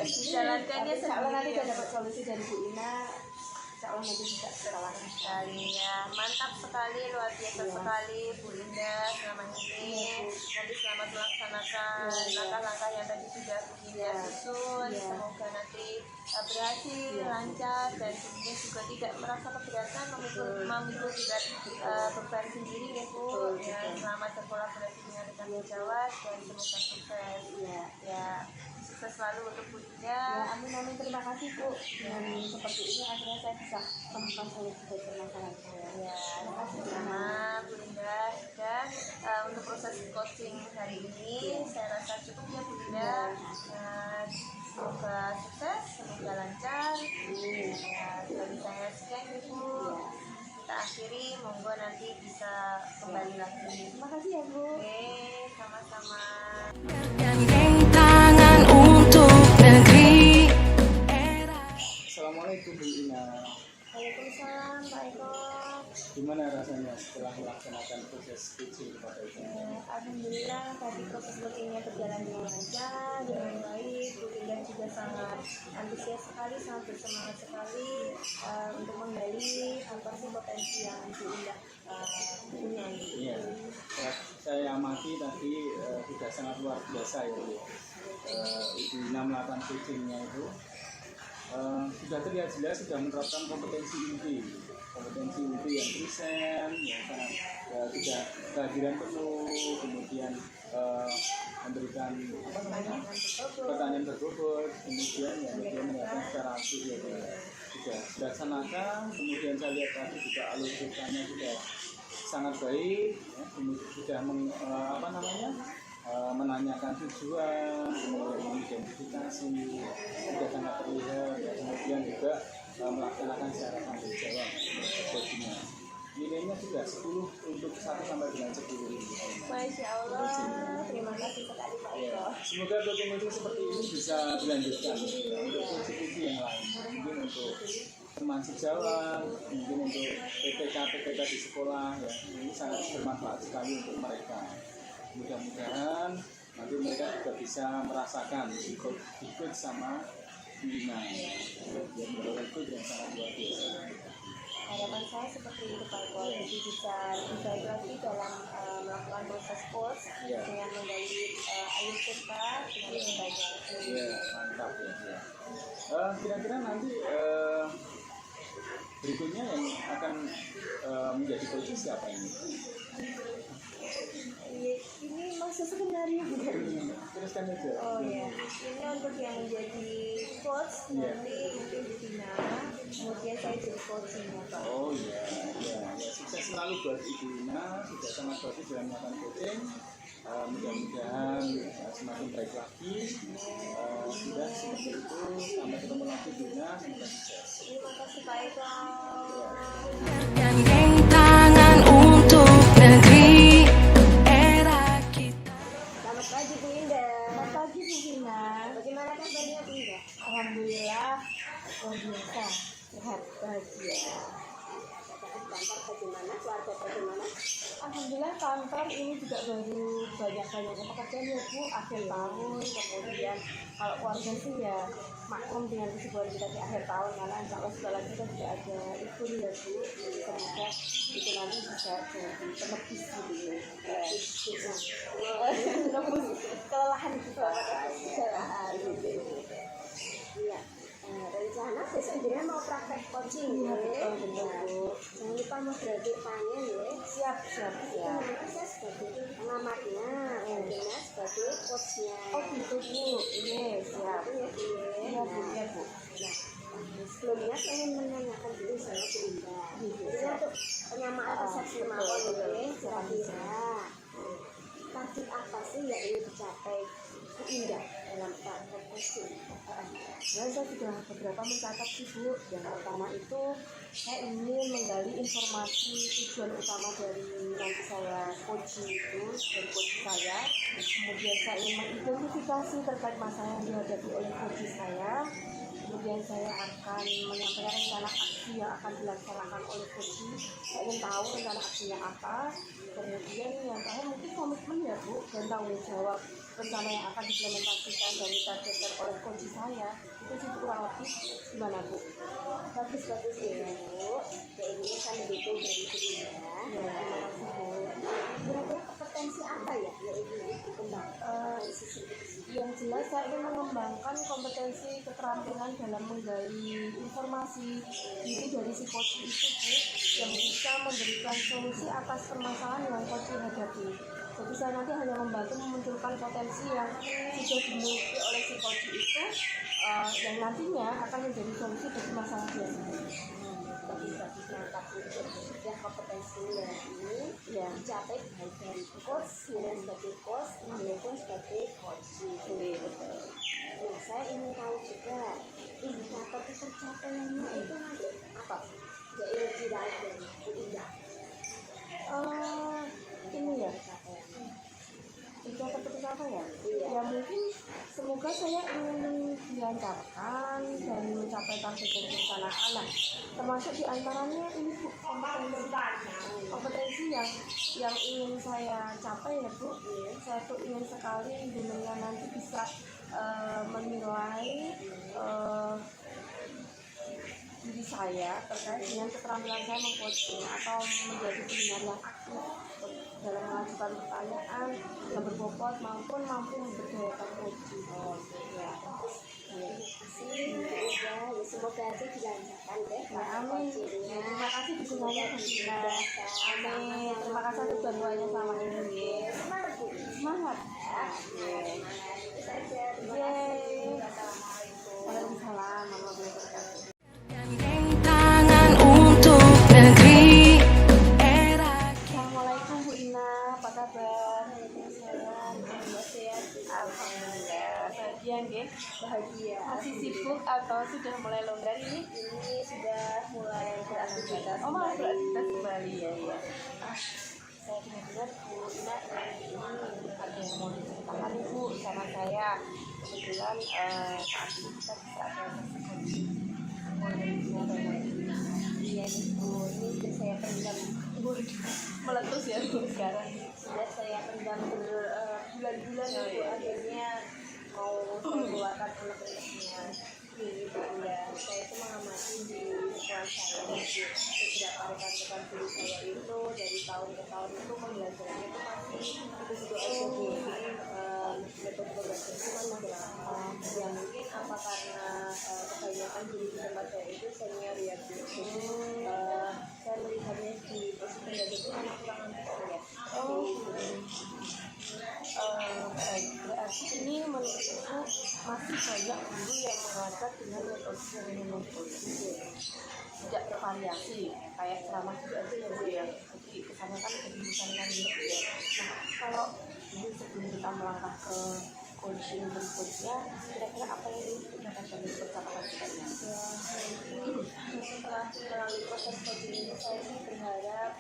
Dijalankannya Tapi insya Allah nanti sendiri udah ya. dapat solusi dari Bu Ina. Insya Allah nanti bisa kita lakukan. Sekali ya, mantap sekali, luar biasa Iya. sekali Bu Indah selama ini. Nanti selamat melaksanakan langkah-langkah yang tadi sudah Bu Indah susun. Iya. Semoga nanti berhasil, lancar, dan kemudian juga tidak merasa keberatan memikul berat beban sendiri ya Bu. Ya, selamat berkolaborasi dengan rekan sejawat dan semoga sukses. Iya. Ya, sukses selalu untuk Bu Ya, Indah. amin, terima kasih Bu. Dan seperti ini akhirnya saya bisa menemukan solusi dari permasalahan saya. Ya, Terima kasih Bu Ina. sama Bu Indah. Dan untuk proses coaching hari ini saya rasa cukup ya Bu Indah. Semoga sukses, semoga lancar. Ya, dari saya sekian Bu. Kita akhiri, monggo nanti bisa kembali lagi. Terima kasih ya Bu. Oke, sama-sama. Bergandeng tangan untuk negeri era. Assalamualaikum Bu Ina. Waalaikumsalam Pak Eko. Gimana rasanya setelah melaksanakan proses coaching Pak Eko? Alhamdulillah tadi proses coachingnya berjalan dengan lancar, dengan baik. Bu Indah juga sangat antusias sekali, sangat bersemangat sekali untuk menggali apa sih potensi yang Bu Indah punya. Iya, saya amati tadi sudah sangat luar biasa ya Bu. Ibu Ina melakukan coachingnya itu sudah terlihat jelas sudah menerapkan kompetensi inti yang present, yang sangat tidak kehadiran penuh, kemudian memberikan pertanyaan berbobot, kemudian yang menjelaskan secara aktif ya sudah dilaksanakan. Kemudian saya lihat tadi juga alur ceritanya sudah sangat baik, ya, sudah menanyakan tujuan, mengidentifikasi, sudah sangat terlihat, ya, kemudian juga melaksanakan secara tanggung jawab coachingnya. Nilainya sudah 10 untuk 1 sampai dengan 10. Masya Allah, terima kasih sekali Pak Eko. Ya, semoga coaching seperti ini bisa dilanjutkan untuk coaching yang lain, mungkin untuk teman sejawat, mungkin untuk PPK di sekolah, ya ini sangat bermanfaat sekali untuk mereka. Mudah-mudahan nanti mereka juga bisa merasakan ikut sama Ina, yang menurutku yang sangat luar biasa. Harapan saya seperti itu Pak Eko, jadi bisa lebih baik lagi dalam melakukan proses coach Ya. dengan menggali ayat kita lebih baik lagi. Iya, mantap ya. Kira-kira nanti berikutnya yang akan menjadi coach siapa ini? Ini masih sebenarnya bukan? Teruskan aja. Oh ya, ini untuk yang menjadi coach nanti itu Bu Ina, kemudian saya jadi coachingnya Pak. Oh iya, sukses selalu buat Ibu Ina, sudah sangat bagus dalam melakukan coaching. Mudah-mudahan semakin baik lagi. Sudah seperti itu, sampai ketemu lagi Bu Ina, semoga sukses. Terima kasih Pak Eko. Bergandeng tangan untuk negeri era kita. Selamat pagi Bu Indah. Selamat pagi Bu Ina. Bagaimana kabarnya Bu Indah? Alhamdulillah luar biasa, sehat, bahagia. kantor bagaimana, keluarga bagaimana? Alhamdulillah kantor ini juga baru banyak-banyaknya pekerjaan ya Bu, akhir tahun. Kemudian kalau keluarga sih ya maklum dengan kesibukan kita di akhir tahun, karena insya Allah setelah kita juga ada ikut ya Bu. Semoga itu nanti bisa jadi penepis gitu ya. Penebus kelelahan kita. Iya. Rencana sebenarnya mau praktek coaching ya. Jangan lupa mau graduate pangen ya. Siap. Nanti saya sebagai pengamatnya, Dina sebagai coachnya. Oh gitu Bu, iya siap. Iya Bu. Nah, sebelumnya saya ingin menanyakan dulu sama Bu Indah. Ini untuk penyamaan persepsi mawon ini kira-kira target apa sih yang ingin dicapai Bu Indah dalam praktek coaching? Nah, saya sudah beberapa mencatat sih Bu. Yang pertama itu saya ingin menggali informasi tujuan utama dari nanti saya coaching itu dari coach saya. Kemudian saya ingin mengidentifikasi terkait masalah yang dihadapi oleh coach saya. Kemudian saya akan menyampaikan rencana aksi yang akan dilaksanakan oleh coach. Saya ingin tahu rencana aksinya apa. Kemudian yang terakhir mungkin komitmen ya Bu, dan tanggung jawab rencana yang akan diimplementasikan dan ditargetkan oleh coach saya. Itu sih kurang lebih gimana Bu? Bagus ya Bu. Ya ini kan begitu dari Bu Indah. Ya, terima kasih Bu. Kira-kira kompetensi apa ya yang ingin dikembangkan? Yang jelas saya ingin mengembangkan kompetensi keterampilan dalam menggali informasi itu dari si coach itu Bu, yang bisa memberikan solusi atas permasalahan yang coach hadapi. Jadi saya nanti hanya membantu memunculkan potensi yang sudah dimiliki oleh si coach itu, yang nantinya akan menjadi solusi bagi masalah dia sendiri. Bagus mantap ya, kompetensinya ini ya dicapai baik dari coach, sebagai coach maupun sebagai coach. Nah, saya ingin tahu juga indikator pencapaiannya itu nanti apa? Ya ini diraih dari Bu Indah. Ini ya, Pencapaian. itu seperti apa ya? Iya. Ya mungkin semoga saya ingin dilancarkan dan mencapai target yang direncanakan. Nah, termasuk diantaranya ini Bu, kompetensi yang ingin saya capai ya Bu. Saya tuh ingin sekali dunia nanti bisa menilai diri saya terkait dengan keterampilan saya mengcoaching atau menjadi pendengar yang aktif dalam mengajukan pertanyaan yang berbobot maupun mampu memberdayakan coaching. Ya, terima kasih Bu Indah. Ya, semoga aja dilancarkan deh. Nah, amin. Ya, terima kasih dukungannya Bu Indah. Amin. Terima kasih atas bantuannya selama ini. Semangat Bu. Semangat. Itu saja. Terima Yeay. kasih. Waalaikumsalam warahmatullahi wabarakatuh. Gandeng tangan untuk negeri era Assalamualaikum Bu Ina, apa kabar? Alhamdulillah. Bahagia nggih? Bahagia. Masih sibuk atau sudah mulai longgar ini? Ini sudah mulai beraktivitas. Oh, malah beraktivitas kembali ya. Saya dengar Bu Ina ini Ada yang mau diceritakan nih Bu sama saya. Kebetulan saat ini kita bisa ada iya nih Bu, ini sudah saya pendam. meletus ya Bu sekarang. Sudah saya pendam berbulan-bulan ya Bu, akhirnya mau mengeluarkan unek-uneknya. Ini Bu Indah, saya itu mengamati di sekolah saya beberapa rekan-rekan guru saya itu dari tahun ke tahun itu pembelajarannya itu masih itu aja Bu. Metode pembelajaran itu kan masih lama. Ya mungkin apa karena kebanyakan guru di tempat saya itu senior ya Bu. Saya melihatnya di posisi pembelajaran itu anak kurang antusias ya. Baik, berarti ini menurutku masih banyak guru yang mengajar dengan metode yang memproduksi tidak bervariasi kayak ceramah juga aja ya Bu ya. Jadi kesannya kan kebijakan gitu ya. Nah, kalau ini sebelum kita melangkah ke coaching berikutnya, kira-kira apa yang ingin kita lakukan dari percakapan kita ini? Setelah melalui proses coaching ini saya sih berharap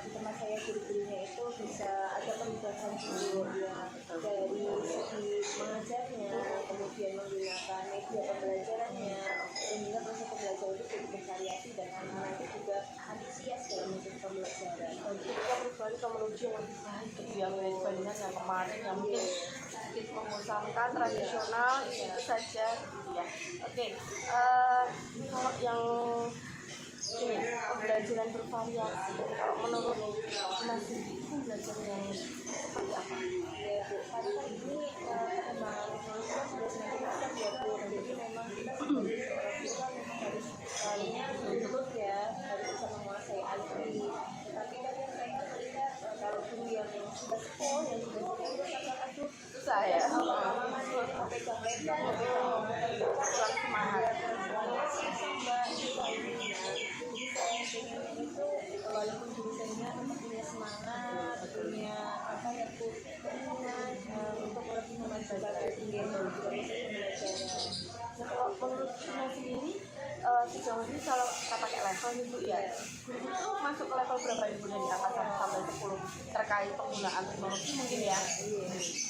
di tempat saya guru-gurunya itu bisa ada peningkatan guru ya, dari segi mengajarnya, kemudian menggunakan media pembelajarannya, sehingga proses pembelajaran itu cukup bervariasi dan anak-anak itu juga antusias dalam ikut pembelajaran. Dan kita berbalik ke menuju yang lebih baik gitu ya dibandingkan yang kemarin yang mungkin sedikit membosankan, tradisional itu saja gitu ya. Oke, kalau yang ini pembelajaran bervariasi, kalau menurut Mas Didi itu belajar yang seperti apa? Ya Bu, karena kan ini perkembangan teknologi kan sudah semakin pesat ya Bu, jadi memang kita sebagai seorang siswa memang harus betul ya, harus bisa menguasai IT. Tapi kan yang saya melihat kalau guru yang sudah sekolah, yang sudah serius, aduh Susah ya? lama-lama masih pegang laptop, Kurang semangat. semuanya susah Mbak, susah ini. Jadi saya pengennya itu walaupun jurusannya tetap punya semangat, punya apa ya Bu, keinginan untuk lebih memajukan diri dalam proses pembelajaran. Nah, kalau menurut Ina sendiri sejauh ini kalau kita pakai level nih Bu ya, guru itu masuk ke level berapa Ibu dari angka 1 sampai 10 terkait penggunaan teknologi mungkin ya?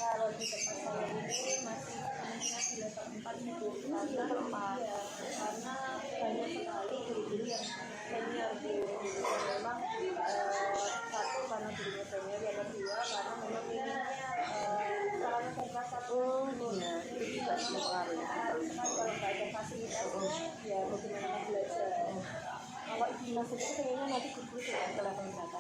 Kalau di tempat saya ini masih kemungkinan di level 4 Bu, karena Level 4. ya, karena banyak sekali guru-guru yang senior Bu. Memang satu karena gurunya senior, yang kedua karena memang minimnya sarana dan prasarana Bu. Iya, itu juga mempengaruhi. Harus kan kalau nggak ada fasilitasnya ya bagaimana mau belajar. Kalau Ibu Ina sendiri pengennya nanti guru sudah ke level berapa?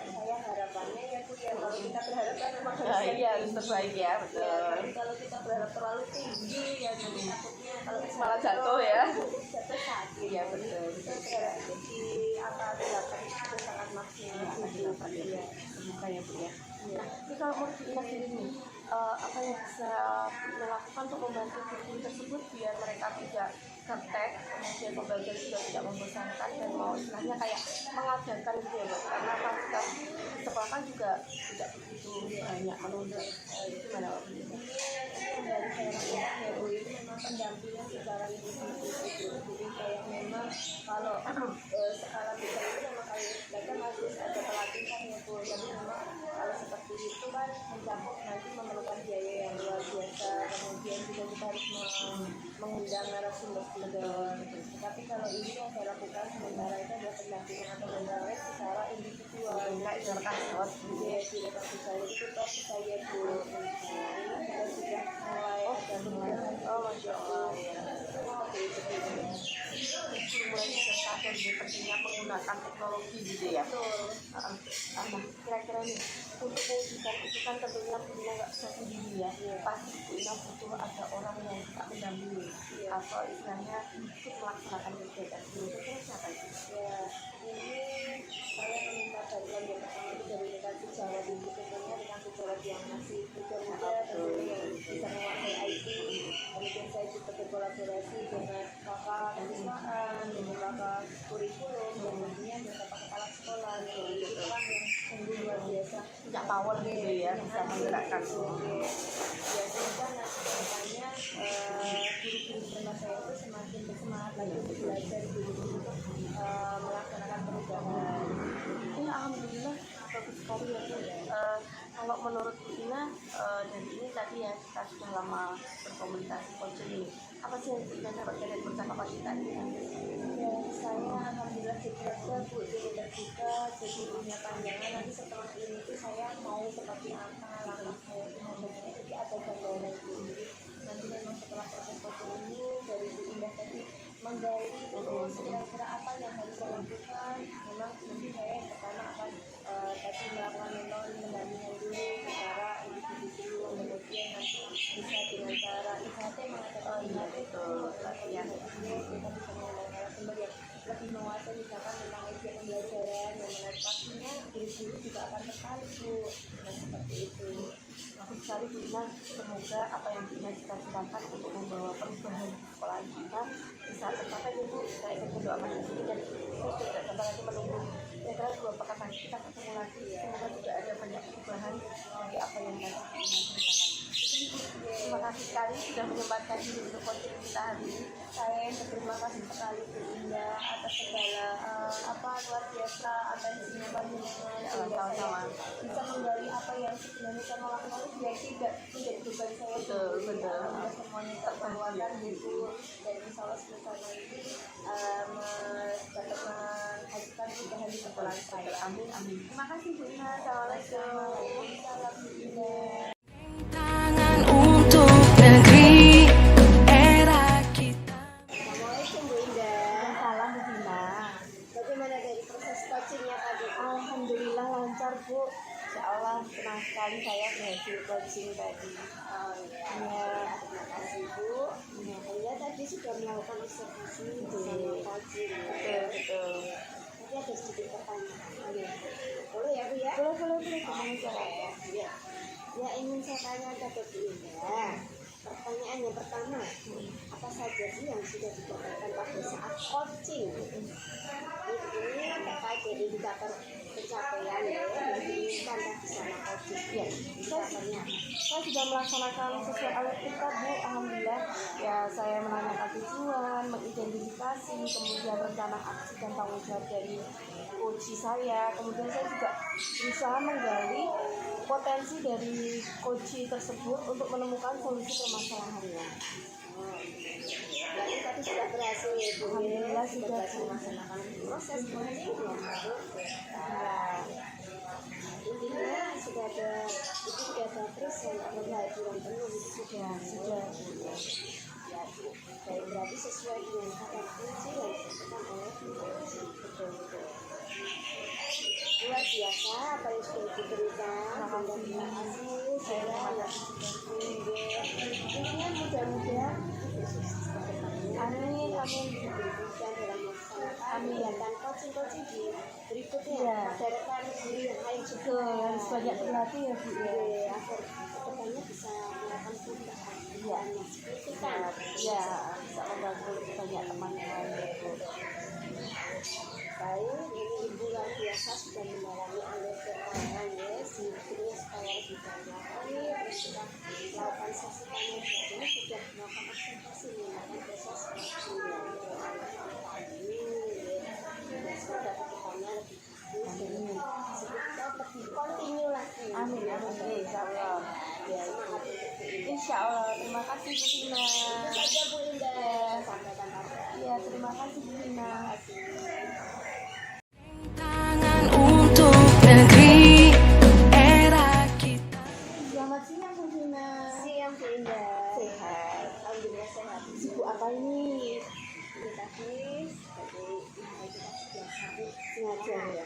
Saya harapannya ya Bu ya, kalau kita berharap kan memang harus Nah, yang iya harus terbaik ya, ya, betul. tapi kalau kita berharap terlalu tinggi ya jadi takutnya kalau Malah jatuh ya. jatuh sakit. Iya betul. Kita berharap di angka 8 itu sangat maksimal ya. Semoga ya Bu ya. Nah, ini kalau menurut Ina sendiri nih, apa yang bisa dilakukan untuk membantu guru tersebut biar mereka tidak gaptek, kemudian pembelajaran juga tidak membosankan dan mau istilahnya kayak mengadakan gitu ya Bu, karena fasilitas di sekolah kan juga tidak begitu banyak menunjuk. Gimana Bu? Yang dari saya rasakan ya Bu, ini memang pendampingan secara individu. Jadi kayak memang kalau skala besar itu memang kayak mereka harus ada pelatihan ya Bu, tapi memang kalau seperti itu kan mencakup nanti memerlukan biaya yang luar biasa, kemudian juga kita harus mengundang narasumber. Tapi kalau ini yang saya lakukan sementara itu adalah pendampingan atau mendampingan secara individual. Enggak direkam lewat Jadi tidak saya itu top saya Bu. Ini kita sudah mulai ada pembahasan. Oh Masya Allah ya. Seperti itu Bu. Mulai sudah sadar ya pentingnya menggunakan teknologi gitu ya. Betul. Nah, kira-kira nih untuk mewujudkan itu kan tentunya Bu Ina nggak bisa sendiri ya. Pasti Bu Ina butuh ada orang yang bisa mendampingi atau istilahnya ikut melaksanakan kegiatan guru. Kira-kira siapa itu? Ya, ini saya meminta bantuan yang pertama itu dari Universitas Jawa Tinggi, tentunya dengan tujuan yang masih muda-muda, tentunya yang bisa menguasai IT. Kemudian saya juga berkolaborasi dengan kakak kewismaan, dengan kakak kurikulum, dan tentunya dengan kakak kepala sekolah. Itu kan yang sungguh luar biasa. Punya power gitu ya, bisa menggerakkan. Ya, sehingga nanti kedepannya guru-guru di tempat saya itu semakin bersemangat lagi untuk belajar, guru-guru untuk melaksanakan perubahan. Ya alhamdulillah bagus sekali ya Bu. Kalau menurut Bu Ina dari ini tadi ya kita sudah lama berkomunikasi coaching ini. Apa sih yang Bu Ina dapat dari percakapan kita ini? Ya, saya alhamdulillah dipercaya Bu, jadi terbuka, jadi punya pandangan. Nanti setelah ini tuh saya mau seperti apa langkah saya itu mau bagaimana, jadi ada gambaran Bu. Jadi nanti memang setelah proses coaching ini dari Bu Indah tadi menggali terus kira-kira apa yang harus saya lakukan. Memang nanti saya yang pertama akan tadi melakukan mendampingan dulu secara individu, kemudian nanti bisa dengan cara IHT mengatakan IHT itu latihan ini kita bisa menggunakan narasumber yang lebih menguasai misalkan tentang ujian pembelajaran yang menarik, pastinya guru-guru juga akan tertarik Bu. Nah seperti itu. Bagus sekali Bu Ina, semoga apa yang Bu Ina cita-citakan untuk membawa perubahan di sekolah kita bisa tercapai ya Bu. Kita ikut berdoa di sini dan terus tidak sabar lagi menunggu kira-kira 2 pekan lagi kita ketemu lagi. Semoga juga ada banyak perubahan dari apa yang tadi Bu Ina ceritakan. Terima kasih sekali sudah menyempatkan diri untuk coaching kita hari ini. Saya berterima kasih sekali Bu Indah atas segala luar biasa atensinya panjenengan, Sama-sama. bisa menggali apa yang sebenarnya saya mau lakukan biar tidak menjadi beban saya Betul, sendiri. betul. Alhamdulillah semuanya terbawakan gitu, dan insya Allah bersama ini dapat ajukan perubahan di sekolah saya. Amin amin. Terima kasih Bu Ina. Assalamualaikum. Waalaikumsalam Bu Ina. Tangan untuk negeri era kita. Assalamualaikum Bu Indah. Salam Bu Ina. Bagaimana dari proses coachingnya tadi? Alhamdulillah lancar Bu. Insya Allah senang sekali saya berhasil coaching tadi. Oh iya. Ya, Terima kasih Bu. ya. Anda tadi sudah melakukan observasi bersama coaching. Betul. Tapi ada sedikit pertanyaan. Boleh ya Bu ya? Boleh. Kamu salah. Ya. Ya ingin saya tanya ke Bu Indah. Pertanyaan yang pertama, apa saja sih yang sudah didapatkan pada saat coaching? Ini terkait dari indikator pencapaian ya, yang diinginkan bersama coaching. Ya, Indikatornya. saya sudah melaksanakan sesuai alur kita Bu. Alhamdulillah ya, saya menanyakan tujuan, mengidentifikasi, kemudian rencana aksi dan tanggung jawab dari coach saya. Kemudian saya juga berusaha menggali potensi dari coach tersebut untuk menemukan solusi permasalahannya. Berarti tadi sudah berhasil ya Bu. Alhamdulillah Sudah sudah berhasil melaksanakan proses coaching yang baru. Ya, Intinya sudah ada present atau kehadiran penuh sudah. ya Bu. Baik, berarti sesuai dengan kata kunci yang disampaikan oleh coach. Betul. Luar biasa apa yang sudah diberikan. Terima kasih. Saya intinya mudah-mudahan Amin. diberikan dalam melaksanakan kegiatan coaching di berikutnya. Iya. Ada rekan guru yang lain juga Betul, harus banyak berlatih ya Bu ya. agar kedepannya bisa melakukan perubahan yang signifikan. Ya, bisa membantu banyak teman yang lain ya Bu. Baik, ini ibu luar biasa sudah mendalami alur keuangan ya, sebetulnya supaya lebih banyak lagi. Terus kita melakukan sesi tanya jawab ini sudah melakukan observasi menggunakan proses coaching. Semoga kedepannya lebih bagus dan kita lebih continue lagi. Amin. Insya Allah. Ya, semangat untuk Bu Indah. Insya Allah. Terima kasih Bu Ina. Itu saja Bu Indah. Sampaikan kabar. Iya, terima kasih Bu Ina. Tangan untuk negeri era kita. Selamat siang Bu Ina. Siang Bu Indah. Sehat. Alhamdulillah sehat. Sibuk apa ini? Ini tadi sebagai ibu kita biasa Bu. Ngajar ya.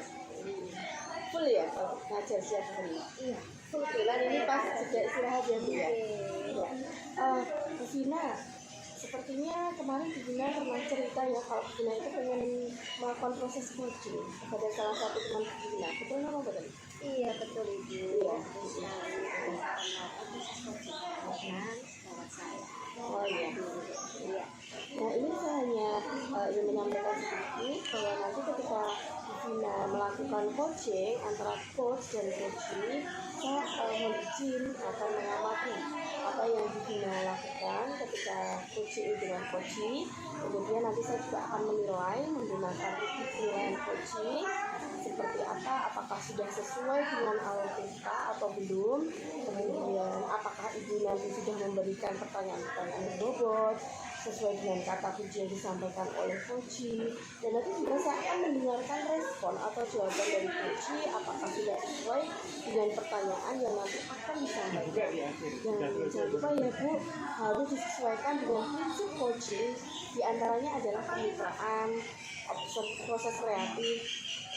Full ya? Ngajar siap hari. Iya. Kebetulan ini pas juga istirahat ya Bu ya. Iya. Bu Vina, sepertinya kemarin Bu Vina pernah cerita ya kalau Bu Vina itu pengen melakukan proses coaching kepada salah satu teman Bu Vina. Betul nggak betul? Iya betul Ibu. Iya. Oh iya. Iya. Nah ini saya hanya ingin menyampaikan sedikit bahwa nanti ketika Bu Vina melakukan coaching antara coach dan coachee, saya mohon izin akan mengamati apa yang Bu Vina lakukan ketika coaching dengan coachee. Kemudian nanti saya juga akan menilai menggunakan penilaian coaching seperti apa, apakah sudah sesuai dengan alur kita atau belum. Kemudian apakah ibu nanti sudah memberikan pertanyaan-pertanyaan yang bobot sesuai dengan kata kunci yang disampaikan oleh coaching, dan nanti juga saya akan mendengarkan respon atau jawaban dari coaching apakah sudah sesuai dengan pertanyaan yang nanti akan disampaikan. Dan jangan lupa ya Bu, harus disesuaikan dengan prinsip coaching, diantaranya adalah kemitraan, proses kreatif,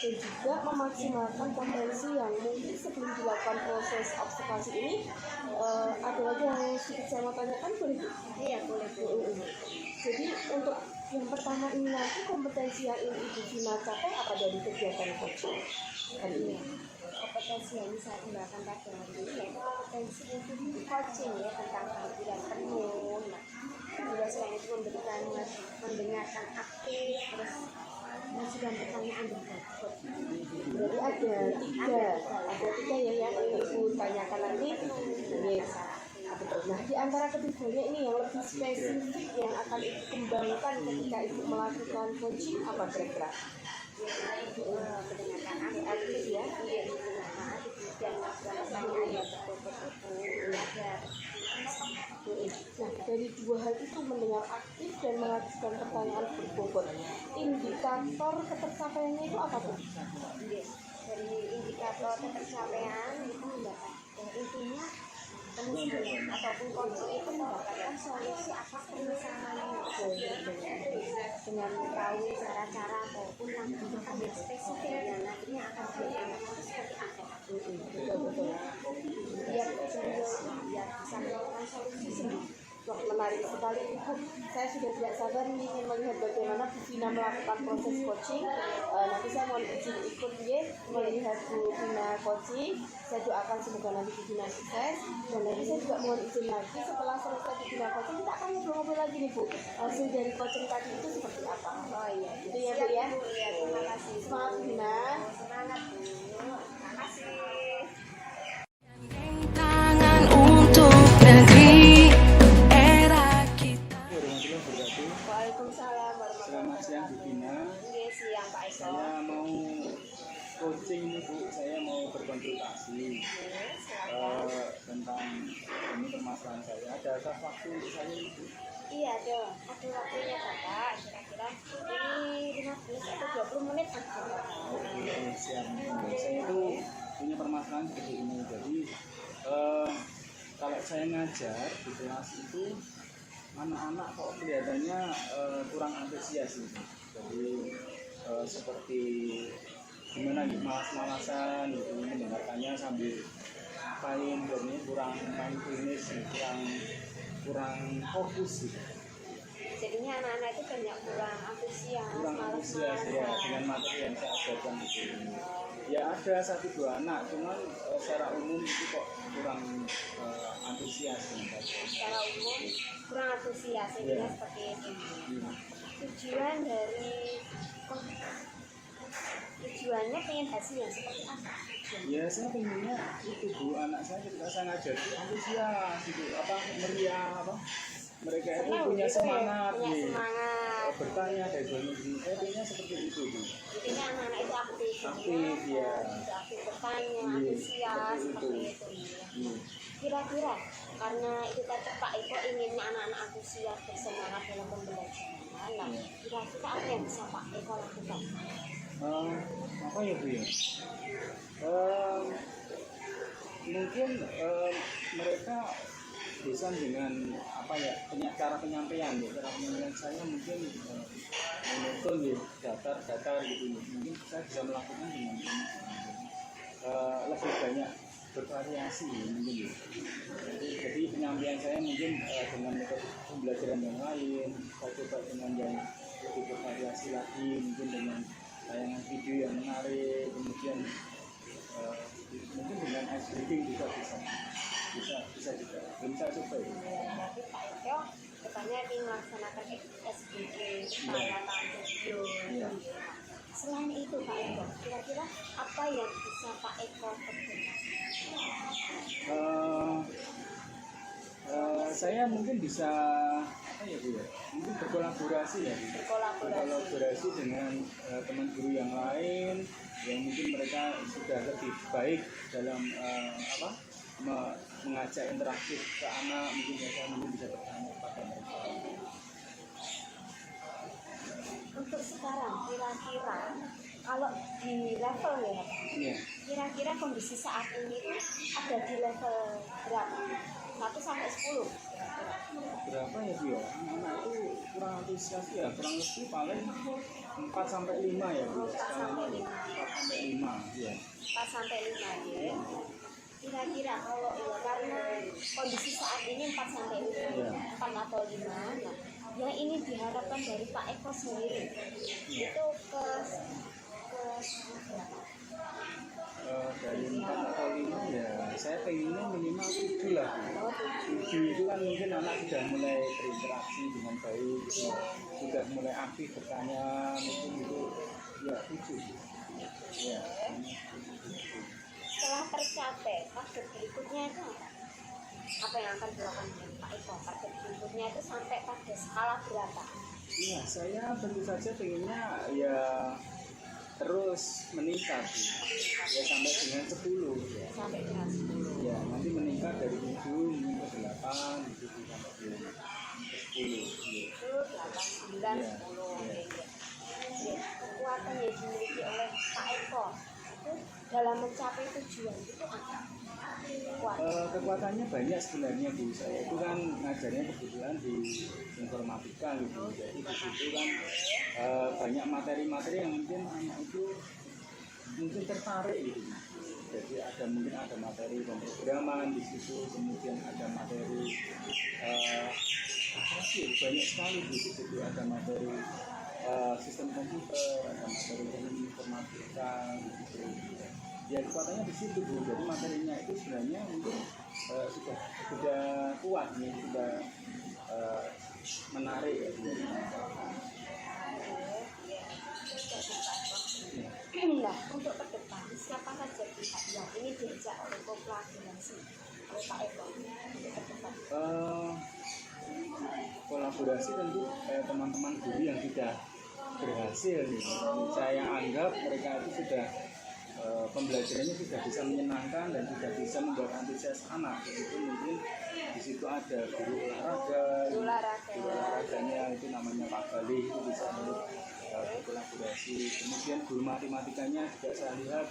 dan juga memaksimalkan potensi yang mungkin sebelum dilakukan proses observasi ini. Ada lagi yang sedikit saya mau tanyakan, boleh Bu? Iya boleh Bu. Jadi untuk yang pertama ini nanti kompetensi yang ingin Ibu Vina capai apa dari kegiatan coaching kali ini? Kompetensi yang bisa digunakan pada hari ini yaitu kompetensi individu coaching ya, tentang kehadiran penuh. Nah, juga selain itu mendengarkan aktif, terus masukan pertanyaan dan bobot. Berarti ada tiga ya yang ingin Ibu tanyakan nanti. Yes. Betul. Nah, di antara ketiganya ini yang lebih spesifik yang akan Ibu kembangkan ketika Ibu melakukan coaching apa kira-kira? Mendengarkan aktif ya, mendengarkan aktif dan masukan pertanyaan yang berbobot itu. Nah, dari dua hal itu, mendengar aktif dan mengajukan pertanyaan berbobot, indikator ketercapaiannya itu apa tuh? Yes. Dari indikator ketercapaian itu mendapatkan intinya penyelesaian ataupun kunci itu mendapatkan solusi atas permasalahan yang dengan mengetahui cara-cara ataupun langkah-langkah yang spesifik yang nantinya akan dilakukan seperti apa. Betul. Biar bisa melakukan solusi sendiri. Wah, menarik sekali Ibu. Saya sudah tidak sabar nih ingin melihat bagaimana Bu Vina melakukan proses coaching. Nanti saya mohon izin ikut ya melihat Bu Vina coaching. Saya doakan semoga nanti Bu Vina sukses. Dan nanti saya juga mohon izin lagi setelah selesai Bu Vina coaching kita akan ngobrol-ngobrol lagi nih Bu. Hasil dari coaching tadi itu seperti apa? Oh iya, Itu ya Bu ya. iya, terima kasih. Semangat Bu Vina. Semangat Bu. Terima kasih. Tangan untuk negeri era kita. Warahmatullahi wabarakatuh. Waalaikumsalam Selamat siang Bu Vina. Iya, siang Pak Eko. Saya mau coaching nih Bu, saya mau berkonsultasi tentang ini permasalahan saya. Ada waktu untuk saya ini Bu? Iya, ada waktunya Bapak. Kira-kira ini 15 atau 20 menit aja. Oke, siap. Saya itu punya permasalahan seperti ini. Jadi kalau saya ngajar di kelas itu anak-anak kok kelihatannya kurang antusias gitu. Jadi seperti gimana gitu, malas-malasan gitu, mendengarkannya sambil main, jadi kurang mindfulness, kurang fokus gitu. Jadinya anak-anak itu banyak kurang antusias, Kurang antusias ya dengan materi yang saya ajarkan itu. Ya ada 1-2 anak, cuman secara umum itu kok kurang antusias dengan belajar. Secara umum kurang antusias, jadinya Iya. seperti ini. Iya. Tujuannya pengen hasil yang seperti apa? Ya saya pengennya itu Bu, anak saya ketika saya ngajar itu antusias gitu, meriah mereka itu Senang punya gitu ya, semangat, punya gitu. semangat. Bertanya dari dunia ini, saya pengennya seperti itu Bu. Intinya anak-anak itu aktif, Aktif, ya. aktif bertanya, Iya, antusias, seperti seperti itu. Iya. Kira-kira karena itu tadi Pak Eko inginnya anak-anak antusias bersemangat dalam pembelajaran. Nah, Iya. kira-kira apa yang bisa Pak Eko lakukan? Apa ya Bu ya? Mungkin mereka bisa dengan cara penyampaian ya, cara penyampaian saya mungkin monoton ya, datar gitu. Mungkin saya bisa melakukan dengan ini. Lebih banyak bervariasi mungkin ya. Jadi penyampaian saya mungkin dengan metode pembelajaran yang lain, saya coba dengan yang lebih bervariasi lagi, mungkin dengan tayangan video yang menarik, kemudian mungkin dengan ice breaking juga bisa juga. Belum saya coba ya. Berarti Pak Eko depannya ingin melaksanakan SBG, perawatan video. Iya. Selain itu Pak Eko, kira-kira apa yang bisa Pak Eko kerjakan? Saya mungkin bisa Bu ya? Mungkin berkolaborasi ya. Berkolaborasi dengan teman guru yang lain yang mungkin mereka sudah lebih baik dalam mengajak interaktif ke anak, mungkin saya bisa bertanya kepada mereka. Untuk sekarang kira-kira kalau di level ya, Iya. kira-kira kondisi saat ini ada di level berapa? 1 sampai 10. Berapa ya Bu ya? Anak-anak itu kurang antusias ya, kurang lebih paling 4 sampai 5 ya Bu. 4 sampai 5. 4 sampai 5 ya. 4 sampai 5 ya. Kira-kira kalau ya karena kondisi saat ini 4 sampai 5, Iya. 4 atau 5, nah, yang ini diharapkan dari Pak Eko sendiri itu ke berapa? Dari 4 atau 5 ya saya pengennya minimal 7 lah Bu. 7 itu kan mungkin anak sudah mulai berinteraksi dengan baik gitu. Sudah mulai aktif bertanya, mungkin itu ya 7 ya. Setelah tercapai, target berikutnya itu apa yang akan dilakukan dengan Pak Eko? Target berikutnya itu sampai pada skala berapa? Iya, saya tentu saja pengennya ya terus meningkat ya sampai dengan 10 ya. Sampai dengan 10. Ya, nanti meningkat dari 7 mungkin ke 8 8 di situ sampai bulan 10. Itu 8, 9, Iya, 10. iya. Oke. Kekuatan yang dimiliki oleh Pak Eko itu dalam mencapai tujuan itu apa? Kekuatan. Kekuatannya banyak sebenarnya Bu. Saya itu kan ngajarnya kebetulan di informatika gitu. Jadi di situ kan banyak materi-materi yang mungkin anak itu mungkin tertarik gitu. Jadi mungkin ada materi pemrograman di situ, kemudian ada materi apa sih, banyak sekali di situ, ada materi sistem komputer, ada materi informatika gitu. Ya kekuatannya di situ Bu. Jadi materinya itu sebenarnya mungkin sudah kuat nih, sudah menarik ya Bu. Nah, untuk ke depan siapa saja pihak yang ini diajak oleh kolaborasi oleh Pak Eko untuk ke depan? Kolaborasi tentu teman-teman guru yang sudah berhasil nih. Saya anggap mereka itu sudah pembelajarannya sudah bisa menyenangkan dan sudah bisa membuat antusias anak. Begitu mungkin di situ ada guru olahraganya itu namanya Pak Bali, itu bisa berkolaborasi. Kemudian guru matematikanya juga saya lihat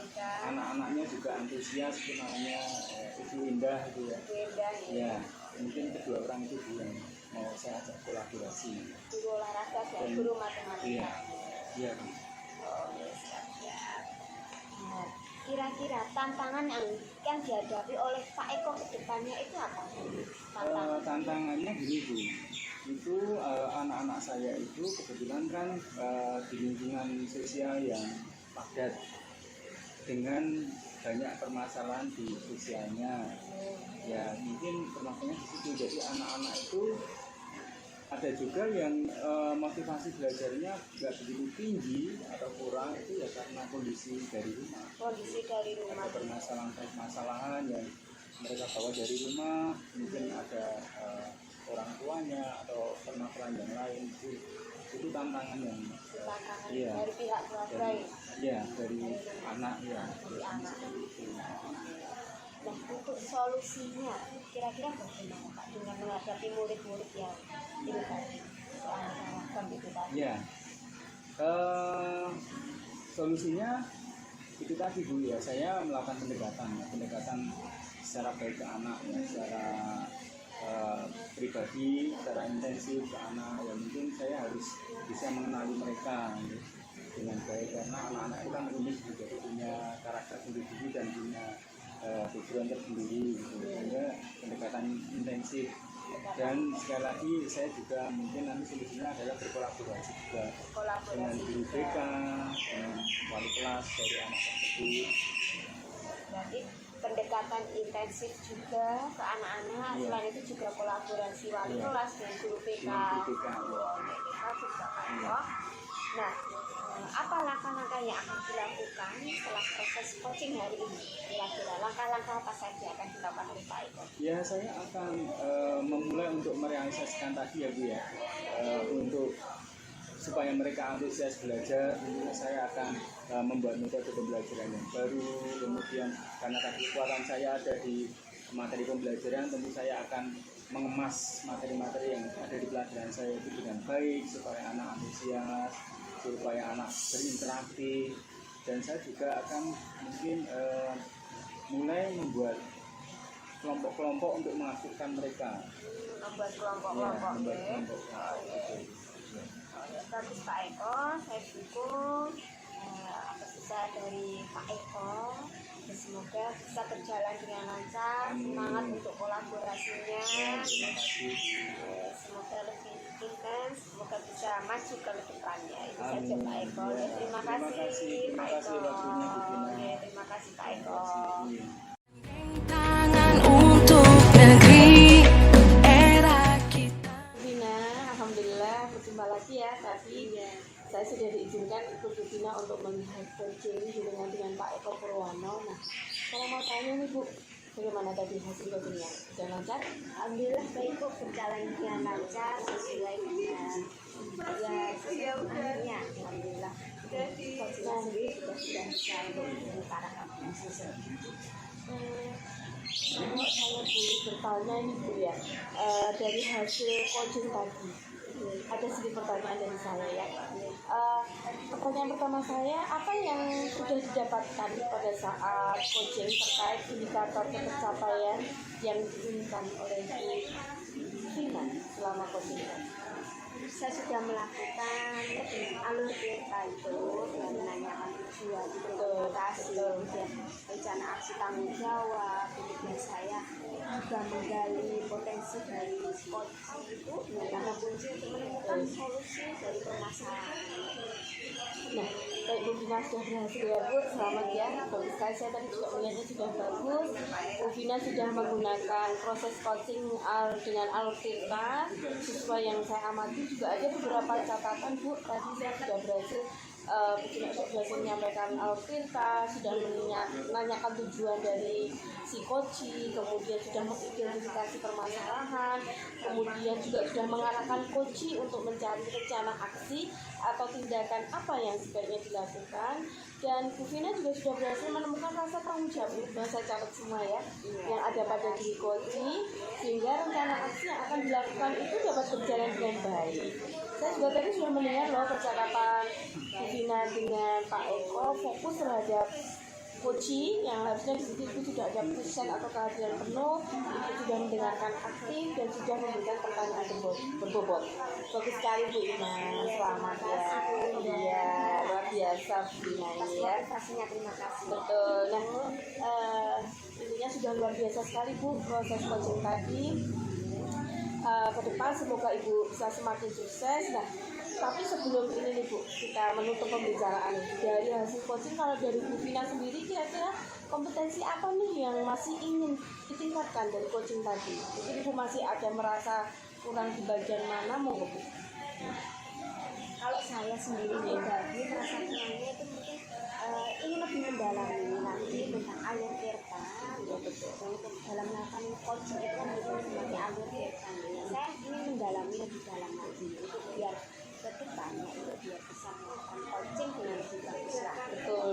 anak-anaknya juga antusias, itu namanya Ibu Indah itu ya. Ya, mungkin kedua orang itu yang mau saya ajak kolaborasi. Guru olahraga dan guru matematika. Iya, iya. Nah, kira-kira tantangan yang dihadapi oleh Pak Eko ke depannya itu apa? Tantangannya gini Bu, itu anak-anak saya itu kebetulan kan di lingkungan sosial yang padat dengan banyak permasalahan di sosialnya. Ya mungkin permasalahannya di situ. Jadi anak-anak itu ada juga yang motivasi belajarnya nggak begitu tinggi atau kurang, itu ya karena kondisi dari rumah. Ada permasalahan yang mereka bawa dari rumah, mungkin ada orang tuanya atau permasalahan yang lain. Itu tantangan yang iya, dari pihak keluarga. dari anak ya. Nah, untuk solusinya kira-kira bagaimana Pak dengan menghadapi murid-murid yang ini tadi soal seragam itu tadi? Ya, solusinya itu tadi Bu ya, saya melakukan pendekatan secara baik ke anak ya, secara pribadi, secara intensif ke anak. Ya mungkin saya harus bisa mengenali mereka ya, dengan baik, karena anak-anak itu kan unik juga, punya karakter sendiri dan punya tujuan tersendiri gitu. Sehingga pendekatan intensif, dan sekali lagi saya juga mungkin nanti solusinya adalah berkolaborasi juga dengan guru BK, dengan wali kelas dari anak tersebut. Berarti pendekatan intensif juga ke anak-anak, selain itu juga kolaborasi wali kelas dengan guru BK. Nah, apa langkah-langkah yang akan dilakukan setelah proses coaching hari ini? Kira-kira langkah-langkah apa saja akan dilakukan oleh Pak Eko? Ya, saya akan memulai untuk merealisasikan tadi ya Bu ya, untuk supaya mereka antusias belajar. Tentunya saya akan membuat metode pembelajaran yang baru. Kemudian karena tadi kekuatan saya ada di materi pembelajaran, tentu saya akan mengemas materi-materi yang ada di pelajaran saya itu dengan baik supaya anak antusias, supaya anak berinteraksi. Dan saya juga akan mungkin mulai membuat kelompok-kelompok untuk mengaktifkan mereka. Membuat kelompok-kelompok. Bagus Pak Eko, saya dukung apa bisa dari Pak Eko. Semoga bisa berjalan dengan lancar. Semangat untuk kolaborasinya. Semoga lebih intens, semoga bisa maju ke depannya. Itu saja Pak Eko. Terima kasih Pak Eko. Terima kasih Pak Eko. Tangan untuk negeri era kita. Bina, alhamdulillah berjumpa lagi ya. Tadi saya sudah diizinkan ikut Bina untuk melihat coaching dengan Pak Eko Purwono. Nah, kalau mau tanya nih Bu, bagaimana tadi hasil coachingnya? Sudah lancar? Alhamdulillah baik Bu, berjalan dengan lancar sesuai dengan sesuai alhamdulillah. Coachingnya sendiri sudah bisa untuk para kamu. Saya boleh bertanya ini Bu ya, dari hasil coaching tadi ada sedikit pertanyaan dari saya ya. Pertanyaan pertama saya, apa yang sudah didapatkan pada saat coaching terkait indikator pencapaian yang diinginkan oleh Bu Vina selama coaching? Saya sudah melakukan alur kita itu dengan menanyakan tujuan, implementasi, kemudian rencana aksi tanggung jawab. Kemudian saya juga menggali potensi dari coach itu kata kunci untuk menemukan solusi dari permasalahan. Nah, baik Bu Vina sudah berhasil ya Bu, selamat ya. Bagus sekali, saya tadi juga melihatnya sudah bagus. Bu Vina sudah menggunakan proses coaching dengan alur cerita sesuai yang saya amati. Juga ada beberapa catatan Bu, tadi saya sudah berhasil berhasil menyampaikan alur cerita, sudah menanyakan tujuan dari si coaching, kemudian sudah mengidentifikasi permasalahan, kemudian juga sudah mengarahkan coaching untuk mencari rencana aksi atau tindakan apa yang sebaiknya dilakukan. Dan Bu Vina juga sudah berhasil menemukan rasa tanggung jawab, bahasa catat semua ya, yang ada pada diri coaching, sehingga rencana aksi yang akan dilakukan itu dapat berjalan dengan baik. Saya juga tadi sudah mendengar loh percakapan Bu Vina dengan Pak Eko fokus terhadap coaching yang harusnya di situ itu sudah ada present atau kehadiran penuh, itu sudah mendengarkan aktif dan sudah memberikan pertanyaan berbobot. Bagus sekali Bu Vina, selamat ya. Iya, luar biasa Bu Vina ini ya. Terima kasih. Betul. Nah, intinya sudah luar biasa sekali Bu proses coaching tadi. Ke depan semoga Ibu bisa semakin sukses. Nah, tapi sebelum ini nih Bu, kita menutup pembicaraan dari hasil coaching, kalau dari Bu Vina sendiri kira-kira kompetensi apa nih yang masih ingin ditingkatkan dari coaching tadi? Mungkin Ibu masih ada merasa kurang di bagian mana, mau Bu? Kalau saya sendiri pribadi merasa kurangnya itu mungkin ingin lebih mendalami nanti tentang alur cerita, ya betul. Untuk dalam melakukan coaching itu kan sebagai alur cerita. Saya ingin mendalami lebih dalam lagi itu biar kedepannya itu biar bisa melakukan coaching dengan lebih bagus lah. Betul.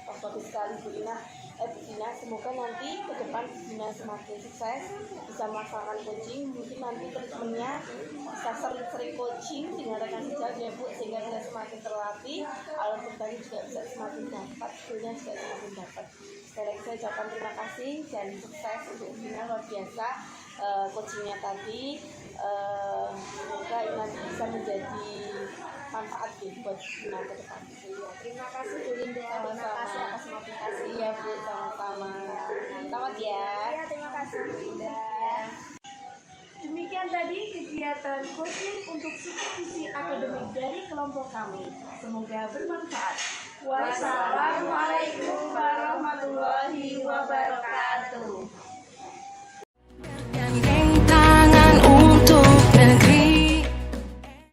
Bagus sekali Bu Vina. Bu Vina, semoga nanti ke depan Bu Vina semakin sukses bisa melaksanakan coaching. Mungkin nanti treatmentnya bisa sering-sering coaching dengan rekan sejauh ya Bu, sehingga kita semakin terlatih, alur berbagi juga bisa semakin dapat, skillnya juga semakin dapat. Sekali lagi saya ucapkan terima kasih dan sukses untuk Bu Vina, luar biasa coachingnya tadi. Semoga ini nanti bisa menjadi manfaat buat Bu Vina ke depan. Terima kasih Bu Linda, terima kasih atas motivasi ya Bu, sama-sama. Selamat ya. Ya, terima kasih Bu Linda. Demikian tadi kegiatan coaching untuk supervisi akademik dari kelompok kami. Semoga bermanfaat. Wassalamualaikum warahmatullahi